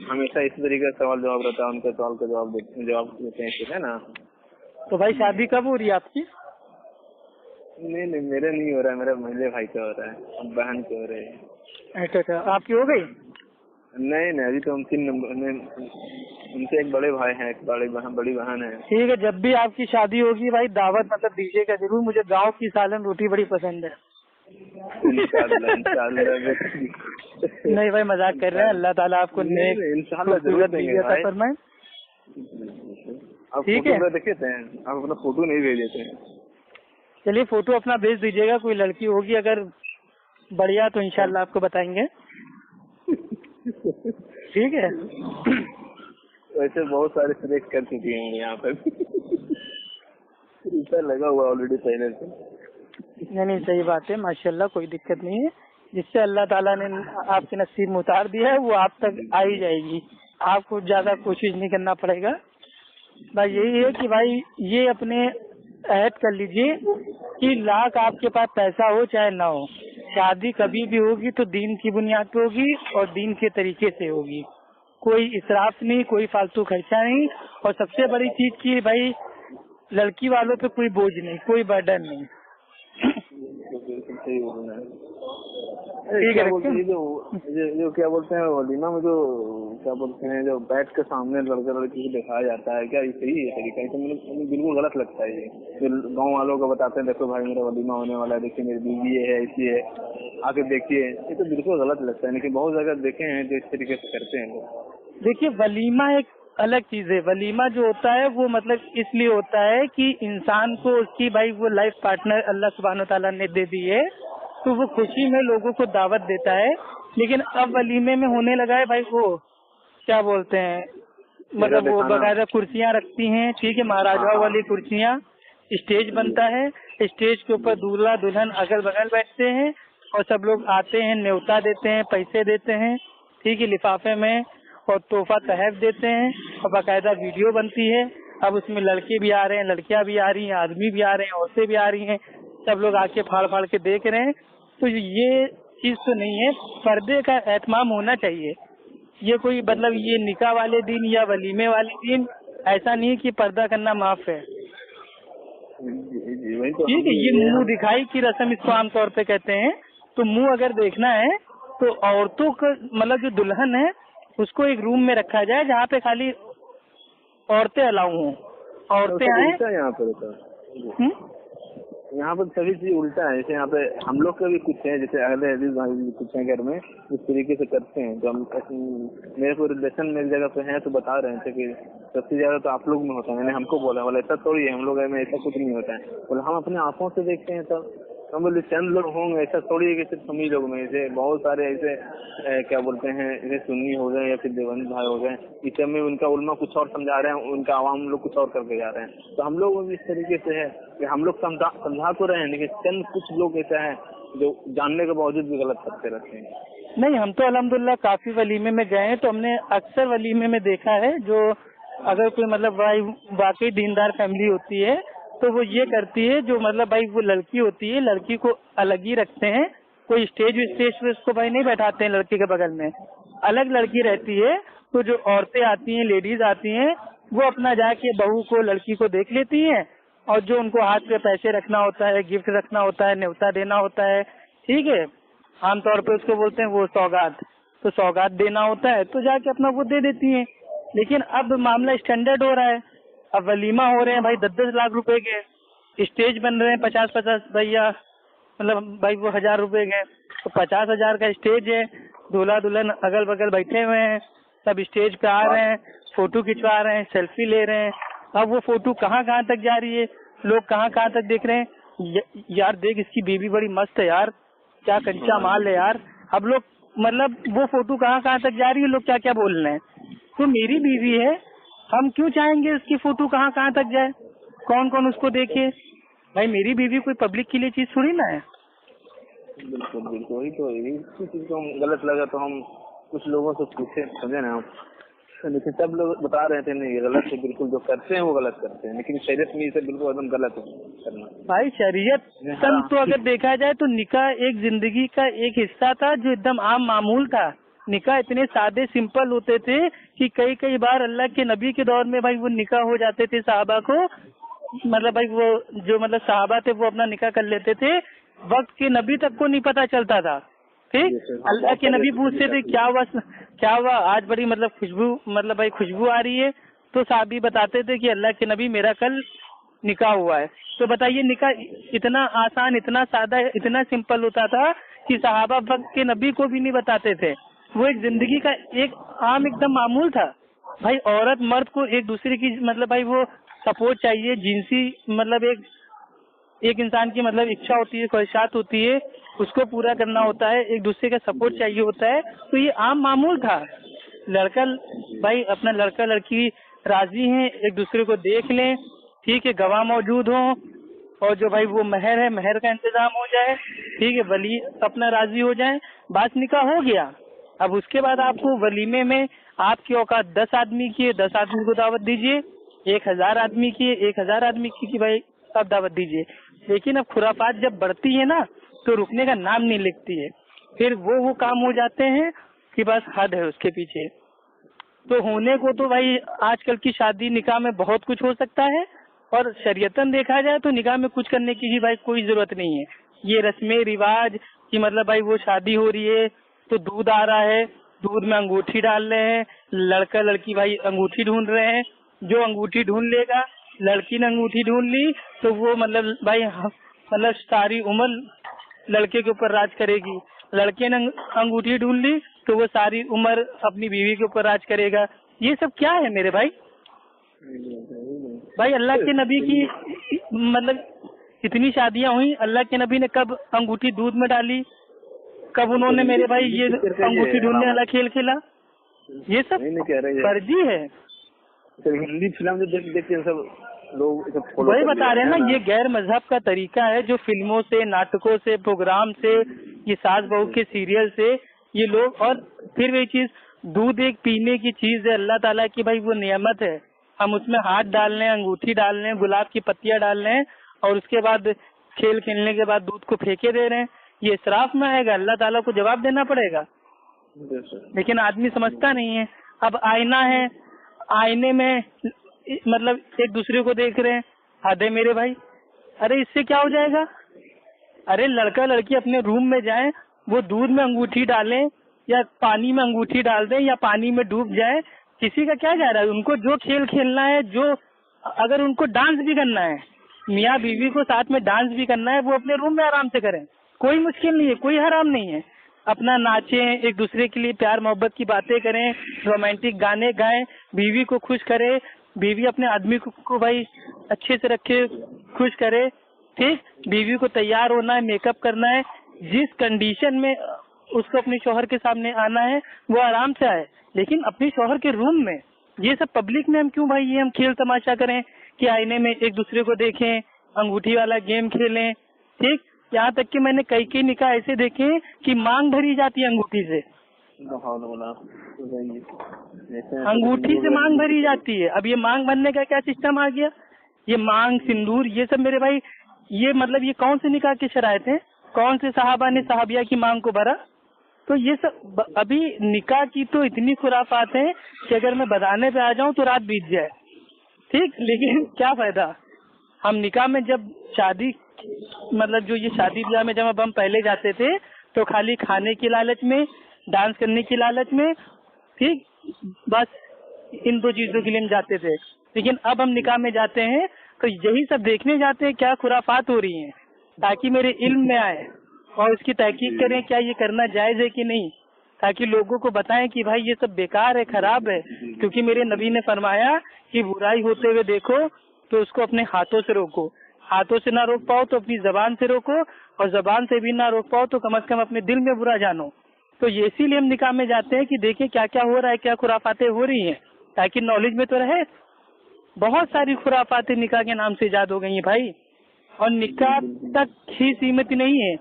हमेशा इसी तरीके का सवाल जवाब रहता है, उनके सवाल का जवाब देते हैं, ठीक है ना। तो भाई शादी कब हो रही है आपकी? नहीं मेरे नहीं हो रहा है, मेरे महिले भाई का हो रहा है, बहन के हो रहे हैं। अच्छा, आपकी हो गई? नहीं अभी तो हम 3 नंबर में, उनसे एक बड़े भाई हैं, एक बड़ी बहन है। ठीक है, जब भी आपकी शादी होगी भाई दावत मतलब दीजिएगा जरूर, मुझे गाँव की सालन रोटी बड़ी पसंद है। नहीं भाई मजाक कर रहे हैं, अल्लाह ताला आपको नेक इंशाल्लाह फरमाए। ठीक है, देखे थे आप अपना फोटो नहीं भेजे थे। चलिए फोटो अपना भेज दीजिएगा, कोई लड़की होगी अगर बढ़िया तो इंशाल्लाह आपको बताएंगे। ठीक है। वैसे बहुत सारे सिलेक्ट कर चुकी हैं यहाँ पर लगा हुआ ऑलरेडी पहले से। नहीं सही बात है, माशाल्लाह कोई दिक्कत नहीं है, जिससे अल्लाह ताला ने आपके नसीब में उतार दिया है वो आप तक आ ही जाएगी, आपको ज्यादा कोशिश नहीं करना पड़ेगा। भाई यही है कि भाई ये अपने ऐड कर लीजिए कि लाख आपके पास पैसा हो चाहे ना हो, शादी कभी भी होगी तो दीन की बुनियाद पे होगी और दीन के तरीके से होगी, कोई इसराफ नहीं, कोई फालतू खर्चा नहीं, और सबसे बड़ी चीज की भाई लड़की वालों पे कोई बोझ नहीं, कोई बर्डन नहीं। बिल्कुल सही बोल रहे हैं। ठीक है, जो क्या बोलते हैं वलीमा में जो क्या बोलते हैं जो बैठ के सामने लड़का लड़की को दिखाया जाता है, क्या ये सही है तरीका? तो मुझे बिल्कुल गलत लगता है ये। जो गाँव वालों को बताते हैं देखो भाई मेरा वलीमा होने वाला है, देखिए मेरी बीवी ये है, ऐसी है, आके देखिए, ये तो बिल्कुल गलत लगता है। लेकिन बहुत जगह देखे हैं जो इस तरीके से करते हैं लोग। देखिए वलीमा एक अलग चीज है। वलीमा जो होता है वो मतलब इसलिए होता है कि इंसान को उसकी भाई वो लाइफ पार्टनर अल्लाह सुब्हान व तआला ने दे दी है, तो वो खुशी में लोगों को दावत देता है। लेकिन अब वलीमे में होने लगा है भाई वो क्या बोलते हैं, मतलब वो बकायदा कुर्सियां रखती हैं, ठीक है, महाराजाओं वाली कुर्सियां, स्टेज बनता है, स्टेज के ऊपर दूल्हा दुल्हन अगल बगल बैठते हैं और सब लोग आते हैं, न्योता देते हैं, पैसे देते हैं, ठीक है, लिफाफे में, और तोहफा तहफ देते हैं, और बाकायदा वीडियो बनती है। अब उसमें लड़के भी आ रहे हैं, लड़कियां भी आ रही हैं, आदमी भी आ रहे हैं, औरतें भी आ रही हैं, सब लोग आके फाड़ फाड़ के देख रहे हैं। तो ये चीज तो नहीं है, पर्दे का एहतमाम होना चाहिए। ये कोई मतलब ये निकाह वाले दिन या वलीमे वाले दिन ऐसा नहीं है कि पर्दा करना माफ है, ठीक है। ये मुंह दिखाई की रस्म इसको आमतौर पे कहते हैं। तो मुंह अगर देखना है तो औरतों का मतलब जो दुल्हन है उसको एक रूम में रखा जाए जहाँ पे खाली औरतें अलाउ हों, औरतें आए। यहाँ पर सभी चीज उल्टा है। जैसे यहाँ पे हम लोग का भी कुछ है, जैसे अहले हदीस भाई भी कुछ हैं घर में, इस तरीके से करते हैं। तो हम मेरे को रिलेशन मेरी जगह पे है तो बता रहे थे कि सबसे ज्यादा तो आप लोग में होता है। मैंने हमको बोला बोला ऐसा थोड़ी है, हम लोग में ऐसा कुछ नहीं होता है। बोला हम अपने आंखों से देखते हैं। तब हम बोले चंद लोग होंगे, ऐसा थोड़ी है कि सिर्फ हम ही लोग में, ऐसे बहुत सारे ऐसे क्या बोलते हैं, जैसे सुन्नी हो गए या फिर देवबंद भाई हो गए, इस में उनका उल्मा कुछ और समझा रहे हैं, उनका आवाम लोग कुछ और करके जा रहे हैं। तो हम लोग भी इस तरीके से है कि हम लोग समझा तो रहे हैं, लेकिन चंद कुछ लोग ऐसा है जो जानने के बावजूद भी गलत करते रहते हैं। नहीं, हम तो अल्हम्दुलिल्लाह काफी वलीमे में गए हैं, तो हमने अक्सर वलीमे में देखा है जो अगर कोई मतलब भाई वाकई दीनदार फैमिली होती है तो वो ये करती है, जो मतलब भाई वो लड़की होती है, लड़की को अलग ही रखते हैं, कोई स्टेज पे उसको भाई नहीं बैठाते हैं लड़की के बगल में, अलग लड़की रहती है। तो जो औरतें आती हैं, लेडीज आती हैं, वो अपना जाके बहू को लड़की को देख लेती हैं, और जो उनको हाथ पे पैसे रखना होता है, गिफ्ट रखना होता है, न्योता देना होता है, ठीक है, आमतौर पे उसको बोलते हैं वो सौगात, तो सौगात देना होता है, तो जाके अपना वो दे देती हैं। लेकिन अब मामला स्टैंडर्ड हो रहा है, अब वलीमा हो रहे हैं भाई 10-10 लाख रुपए के, स्टेज बन रहे हैं 50-50 भैया, मतलब भाई वो 1000 रुपए के, तो 50,000 का स्टेज है, दूल्हा दुल्हन अगल बगल बैठे हुए हैं, सब स्टेज पे आ रहे हैं, फोटो खिंचवा रहे हैं, सेल्फी ले रहे हैं। अब वो फोटो कहाँ तक जा रही है, लोग कहाँ तक देख रहे हैं, यार देख इसकी बीबी बड़ी मस्त है यार, क्या कच्चा माल है यार। अब लोग मतलब वो फोटो कहाँ तक जा रही है, लोग क्या क्या बोल रहे हैं। तो मेरी बीवी है, हम क्यों चाहेंगे उसकी फोटो कहाँ तक जाए, कौन कौन उसको देखे। भाई मेरी बीवी कोई पब्लिक के लिए चीज थोड़ी ना है। बिल्कुल बिल्कुल, वही तो इसी चीज को गलत लगा तो हम कुछ लोगों से पूछे, समझे ना, लेकिन सब लोग बता रहे थे नहीं ये गलत है, बिल्कुल जो करते हैं वो गलत करते हैं, लेकिन शरीयत में इसे बिल्कुल एकदम गलत है करना। भाई शरीयत तो अगर देखा जाए तो निकाह एक जिंदगी का एक हिस्सा था जो एकदम आम मामूल था। निकाह इतने सादे सिंपल होते थे कि कई बार अल्लाह के नबी के दौर में भाई वो निकाह हो जाते थे साहबा को, मतलब भाई वो जो मतलब साहबा थे वो अपना निकाह कर लेते थे, वक्त के नबी तक को नहीं पता चलता था। ठीक, अल्लाह के नबी पूछते थे क्या हुआ आज बड़ी मतलब खुशबू आ रही है, तो साहबी बताते थे कि अल्लाह के नबी मेरा कल निकाह हुआ है। तो बताइए निकाह इतना आसान, इतना सादा, इतना सिंपल होता था कि सहाबा वक्त के नबी को भी नहीं बताते थे। वो एक जिंदगी का एक आम एकदम मामूल था। भाई औरत मर्द को एक दूसरे की मतलब भाई वो सपोर्ट चाहिए, जिनसी मतलब एक इंसान की मतलब इच्छा होती है, ख्वाहिशात होती है, उसको पूरा करना होता है, एक दूसरे का सपोर्ट चाहिए होता है। तो ये आम मामूल था। लड़का भाई अपना लड़का लड़की राजी हैं, एक दूसरे को देख लें, ठीक है, गवाह मौजूद हो, और जो भाई वो महर है महर का इंतजाम हो जाए, ठीक है, वली अपना राजी हो जाए, बात निकाह हो गया। अब उसके बाद आपको वलीमे में आपकी औकात 10 आदमी की है, 10 आदमी को दावत दीजिए, 1000 आदमी की है, 1000 आदमी की भाई आप दावत दीजिए। लेकिन अब खुराफात जब बढ़ती है ना, تو रुकने का नाम नहीं लिखती है। फिर वो काम हो जाते हैं कि बस हद है उसके पीछे। तो होने को तो भाई आजकल की शादी निकाह में बहुत कुछ हो सकता है, और शरीयतन देखा जाए तो निकाह में कुछ करने की भी भाई कोई जरूरत नहीं है। ये रस्में रिवाज कि मतलब भाई वो शादी हो रही है तो दूध आ रहा है, दूध में अंगूठी डाल रहे हैं, लड़का लड़की भाई अंगूठी ढूंढ रहे हैं, जो अंगूठी ढूंढ लेगा, लड़की ने अंगूठी ढूंढ ली तो वो मतलब भाई मतलब सारी उम्र लड़के के ऊपर राज करेगी, लड़के ने अंगूठी ढूंढ ली तो वो सारी उम्र अपनी बीवी के ऊपर राज करेगा। ये सब क्या है मेरे भाई? भाई अल्लाह के नबी की मतलब इतनी शादियां हुई, अल्लाह के नबी ने कब अंगूठी दूध में डाली, कब उन्होंने मेरे भाई ये अंगूठी ढूंढने वाला खेल खेला? ये सब फर्जी है। हिंदी फिल्म जो देखते हैं सब लोग वही बता रहे हैं ना, ये गैर मजहब का तरीका है जो फिल्मों से, नाटकों से, प्रोग्राम से, ये सास बहू के सीरियल से ये लोग। और फिर वही चीज, दूध एक पीने की चीज है, अल्लाह ताला की भाई वो नियमत है, हम उसमें हाथ डाल रहे हैं, अंगूठी डाल रहे हैं, गुलाब की पत्तियां डाल रहे हैं और उसके बाद खेल खेलने के बाद दूध को फेंके दे रहे हैं। ये इसराफ में आएगा, अल्लाह ताला को जवाब देना पड़ेगा। लेकिन आदमी समझता नहीं है। अब आईना है, आईने में मतलब एक दूसरे को देख रहे हैं, हद है मेरे भाई। अरे इससे क्या हो जाएगा? अरे लड़का लड़की अपने रूम में जाए, वो दूध में अंगूठी डालें या पानी में अंगूठी डाल दें या पानी में डूब जाए, किसी का क्या जा रहा है? उनको जो खेल खेलना है, जो अगर उनको डांस भी करना है, मियाँ बीवी को साथ में डांस भी करना है, वो अपने रूम में आराम से करें, कोई मुश्किल नहीं है, कोई हराम नहीं है। अपना नाचें, एक दूसरे के लिए प्यार मोहब्बत की बातें करें, रोमांटिक गाने गाएं, बीवी को खुश करे, बीवी अपने आदमी को भाई अच्छे से रखे, खुश करे। ठीक, बीवी को तैयार होना है, मेकअप करना है, जिस कंडीशन में उसको अपने शौहर के सामने आना है वो आराम से आए, लेकिन अपने शौहर के रूम में। ये सब पब्लिक में हम क्यों भाई ये हम खेल तमाशा करें कि आईने में एक दूसरे को देखें, अंगूठी वाला गेम खेलें। ठीक, यहाँ तक कि मैंने कई निकाह ऐसे देखे कि मांग भरी जाती है अंगूठी से, अंगूठी से मांग भरी जाती है। अब ये मांग भरने का क्या सिस्टम आ गया? ये मांग, सिंदूर, ये सब मेरे भाई ये मतलब ये कौन से निकाह की शरायत है? कौन से साहबा ने साहबिया की मांग को भरा? तो ये सब अभी निकाह की तो इतनी खुराफात है कि अगर मैं बताने पे आ जाऊं तो रात बीत जाए। ठीक, लेकिन क्या फायदा? हम निकाह में जब शादी मतलब जो ये शादी ब्याह में जब हम पहले जाते थे तो खाली खाने की लालच में, डांस करने की लालच में, ठीक, बस इन दो चीजों के लिए हम जाते थे। लेकिन अब हम निकाह में जाते हैं तो यही सब देखने जाते हैं क्या खुराफात हो रही हैं, ताकि मेरे इल्म में आए और उसकी तहकीक करें क्या ये करना जायज है कि नहीं, ताकि लोगों को बताएं कि भाई ये सब बेकार है, खराब है। क्योंकि मेरे नबी ने फरमाया कि बुराई होते हुए देखो तो उसको अपने हाथों से रोको, हाथों से ना रोक पाओ तो अपनी जबान से रोको, और जबान से भी ना रोक पाओ तो कम से कम अपने दिल में बुरा जानो। तो ये इसीलिए हम निकाह में जाते हैं कि देखें क्या क्या हो रहा है, क्या खुराफातें हो रही हैं, ताकि नॉलेज में तो रहे। बहुत सारी खुराफातें निकाह के नाम से ईजाद हो गई हैं भाई, और निकाह तक ही सीमित नहीं है।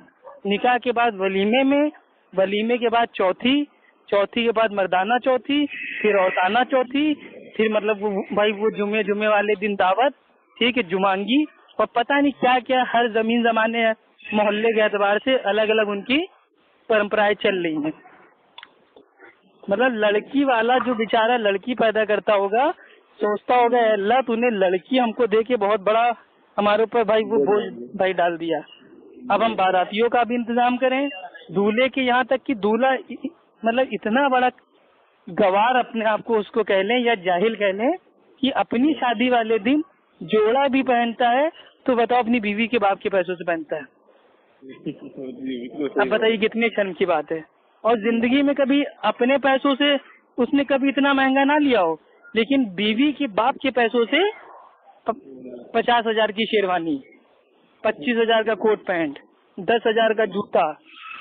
निकाह के बाद वलीमे में, वलीमे के बाद चौथी, चौथी के बाद मर्दाना चौथी, फिर औताना चौथी, फिर मतलब वो भाई वो जुमे वाले दिन दावत, ठीक है, जुमांगी, और पता नहीं क्या क्या हर जमीन जमाने मोहल्ले के एतबार से अलग अलग उनकी परंपराएं चल रही हैं। मतलब लड़की वाला जो बेचारा लड़की पैदा करता होगा सोचता होगा अल्लाह तूने लड़की हमको दे के बहुत बड़ा हमारे ऊपर भाई वो बोझ भाई डाल दिया। अब हम बारातियों का भी इंतजाम करें, दूल्हे के, यहाँ तक कि दूल्हा मतलब इतना बड़ा गवार अपने आप को उसको कह लें या जाहिल कह लें कि अपनी शादी वाले दिन जोड़ा भी पहनता है, तो बताओ अपनी बीवी के बाप के पैसों से पहनता है। अब बताइए कितनी शर्म की बात है। और जिंदगी में कभी अपने पैसों से उसने कभी इतना महंगा ना लिया हो, लेकिन बीवी के बाप के पैसों से 50,000 की शेरवानी, 25,000 का कोट पैंट, 10,000 का जूता,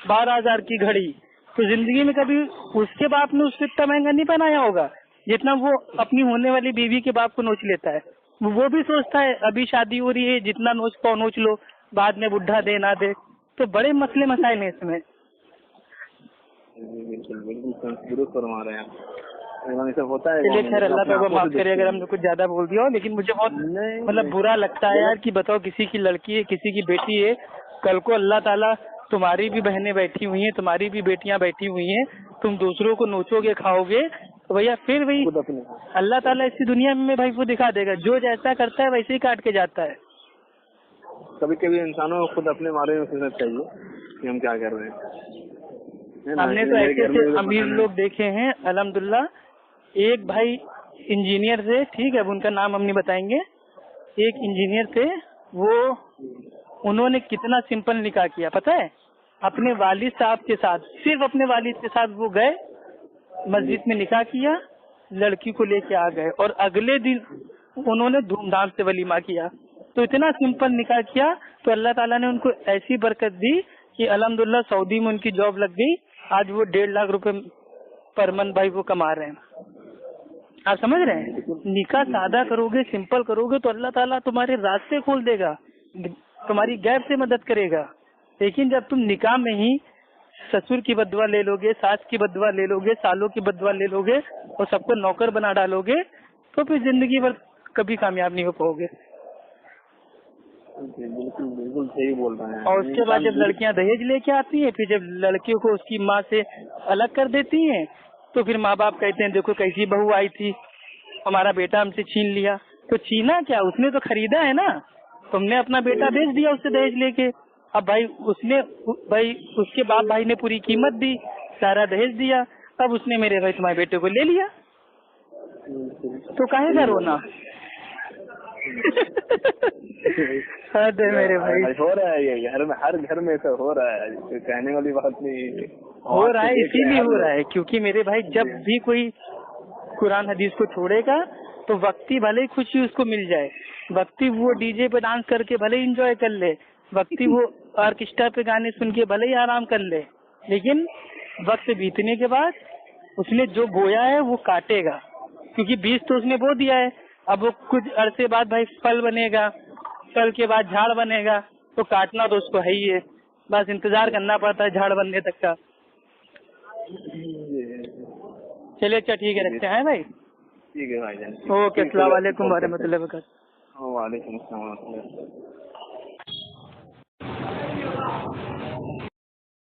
12,000 की घड़ी, तो जिंदगी में कभी उसके बाप ने उससे इतना महंगा नहीं पहनाया होगा जितना वो अपनी होने वाली बीवी के बाप को नोच लेता है। वो भी सोचता है अभी शादी हो रही है, जितना नोच पाओ नोच लो, बाद में बुढ़ा दे ना दे। तो बड़े मसले मसाइल हैं इसमें। बिल्कुल फरमा रहे हैं सब होता है। चलिए खैर, अल्लाह ताला माफ करे अगर हमने कुछ ज्यादा बोल दिया हो, लेकिन मुझे बहुत मतलब बुरा लगता है यार कि बताओ किसी की लड़की है, किसी की बेटी है, कल को अल्लाह ताला تمہاری بھی بہنیں بیٹھی ہوئی ہیں, تمہاری بھی بیٹیاں بیٹھی ہوئی ہیں, تم دوسروں کو نوچو گے کھاؤ گے تو بھیا پھر وہی اللہ تعالیٰ اسی دنیا میں بھائی وہ دکھا دے گا, جو جیسا کرتا ہے ویسے ہی کاٹ کے جاتا ہے. کبھی کبھی انسانوں کو خود اپنے بارے میں سوچنا چاہیے کہ ہم کیا کر رہے ہیں. ہم نے تو ایسے امیر لوگ دیکھے ہیں الحمدللہ. ایک بھائی انجینئر تھے, ٹھیک ہے, اب ان کا نام ہم نہیں بتائیں گے. ایک انجینئر تھے, وہ انہوں نے کتنا سمپل نکاح کیا پتہ ہے, اپنے والد صاحب کے ساتھ, صرف اپنے والد کے ساتھ وہ گئے مسجد میں نکاح کیا, لڑکی کو لے کے آ گئے, اور اگلے دن انہوں نے دھوم دھام سے ولیمہ کیا. تو اتنا سمپل نکاح کیا تو اللہ تعالیٰ نے ان کو ایسی برکت دی کہ الحمدللہ سعودی میں ان کی جاب لگ گئی. آج وہ 1.5 لاکھ روپے پر منتھ بھائی وہ کما رہے ہیں. آپ سمجھ رہے ہیں, نکاح سادہ کرو گے, سمپل کرو گے تو اللہ تعالیٰ تمہارے راستے کھول دے گا, تمہاری غیب سے مدد کرے گا. لیکن جب تم نکاح میں ہی سسر کی بددعا لے لو گے, ساس کی بددعا لے لو گے, سالوں کی بددعا لے لو گے اور سب کو نوکر بنا ڈالو گے تو پھر زندگی بھر کبھی کامیاب نہیں ہو پاؤ گے. بالکل بالکل صحیح بول رہے ہیں. اور اس کے بعد جب لڑکیاں دہیج لے کے آتی ہیں, پھر جب لڑکیوں کو اس کی ماں سے الگ کر دیتی ہیں تو پھر ماں باپ کہتے ہیں دیکھو کیسی بہو آئی تھی, ہمارا بیٹا ہم سے چھین لیا. تو چھینا کیا, اس نے تو خریدا ہے نا, تم نے اپنا بیٹا بیچ دیا اس سے دہیج لے کے. اب بھائی اس کے باپ بھائی نے پوری قیمت دی, سارا دہیج دیا, اب اس نے میرے بھائی تمہارے بیٹے کو لے لیا, تو کاہے گا رونا. میرے بھائی ہو رہا ہے یہ گھر میں, ہر گھر میں ایسا ہو رہا ہے, کہنے والی بات نہیں. ہو رہا ہے اسی لیے ہو رہا ہے کیونکہ میرے بھائی جب بھی کوئی قرآن حدیث کو چھوڑے گا تو وقتی بھلے ہی خوشی اس کو مل جائے, وقتی وہ ڈی جے پہ ڈانس کر کے بھلے ہی انجوائے کر لے, وقتی وہ آرکیسٹرا پہ گانے سن کے بھلے ہی آرام کر لے, لیکن وقت بیتنے کے بعد اس نے جو بویا ہے وہ کاٹے گا, کیونکہ بیج تو اس نے بو دیا ہے. اب وہ کچھ عرصے بعد بھائی پھل بنے گا, پھل کے بعد جھاڑ بنے گا, تو کاٹنا تو اس کو ہے ہی ہے, بس انتظار کرنا پڑتا ہے جھاڑ بننے تک کا. چلیے اچھا ٹھیک ہے, رکھتے ہیں بھائی. ٹھیک ہے بھائی جان. اوکے, السلام علیکم ورحمۃ اللہ وبرکاتہ. وعلیکم السلام ورحمۃ اللہ.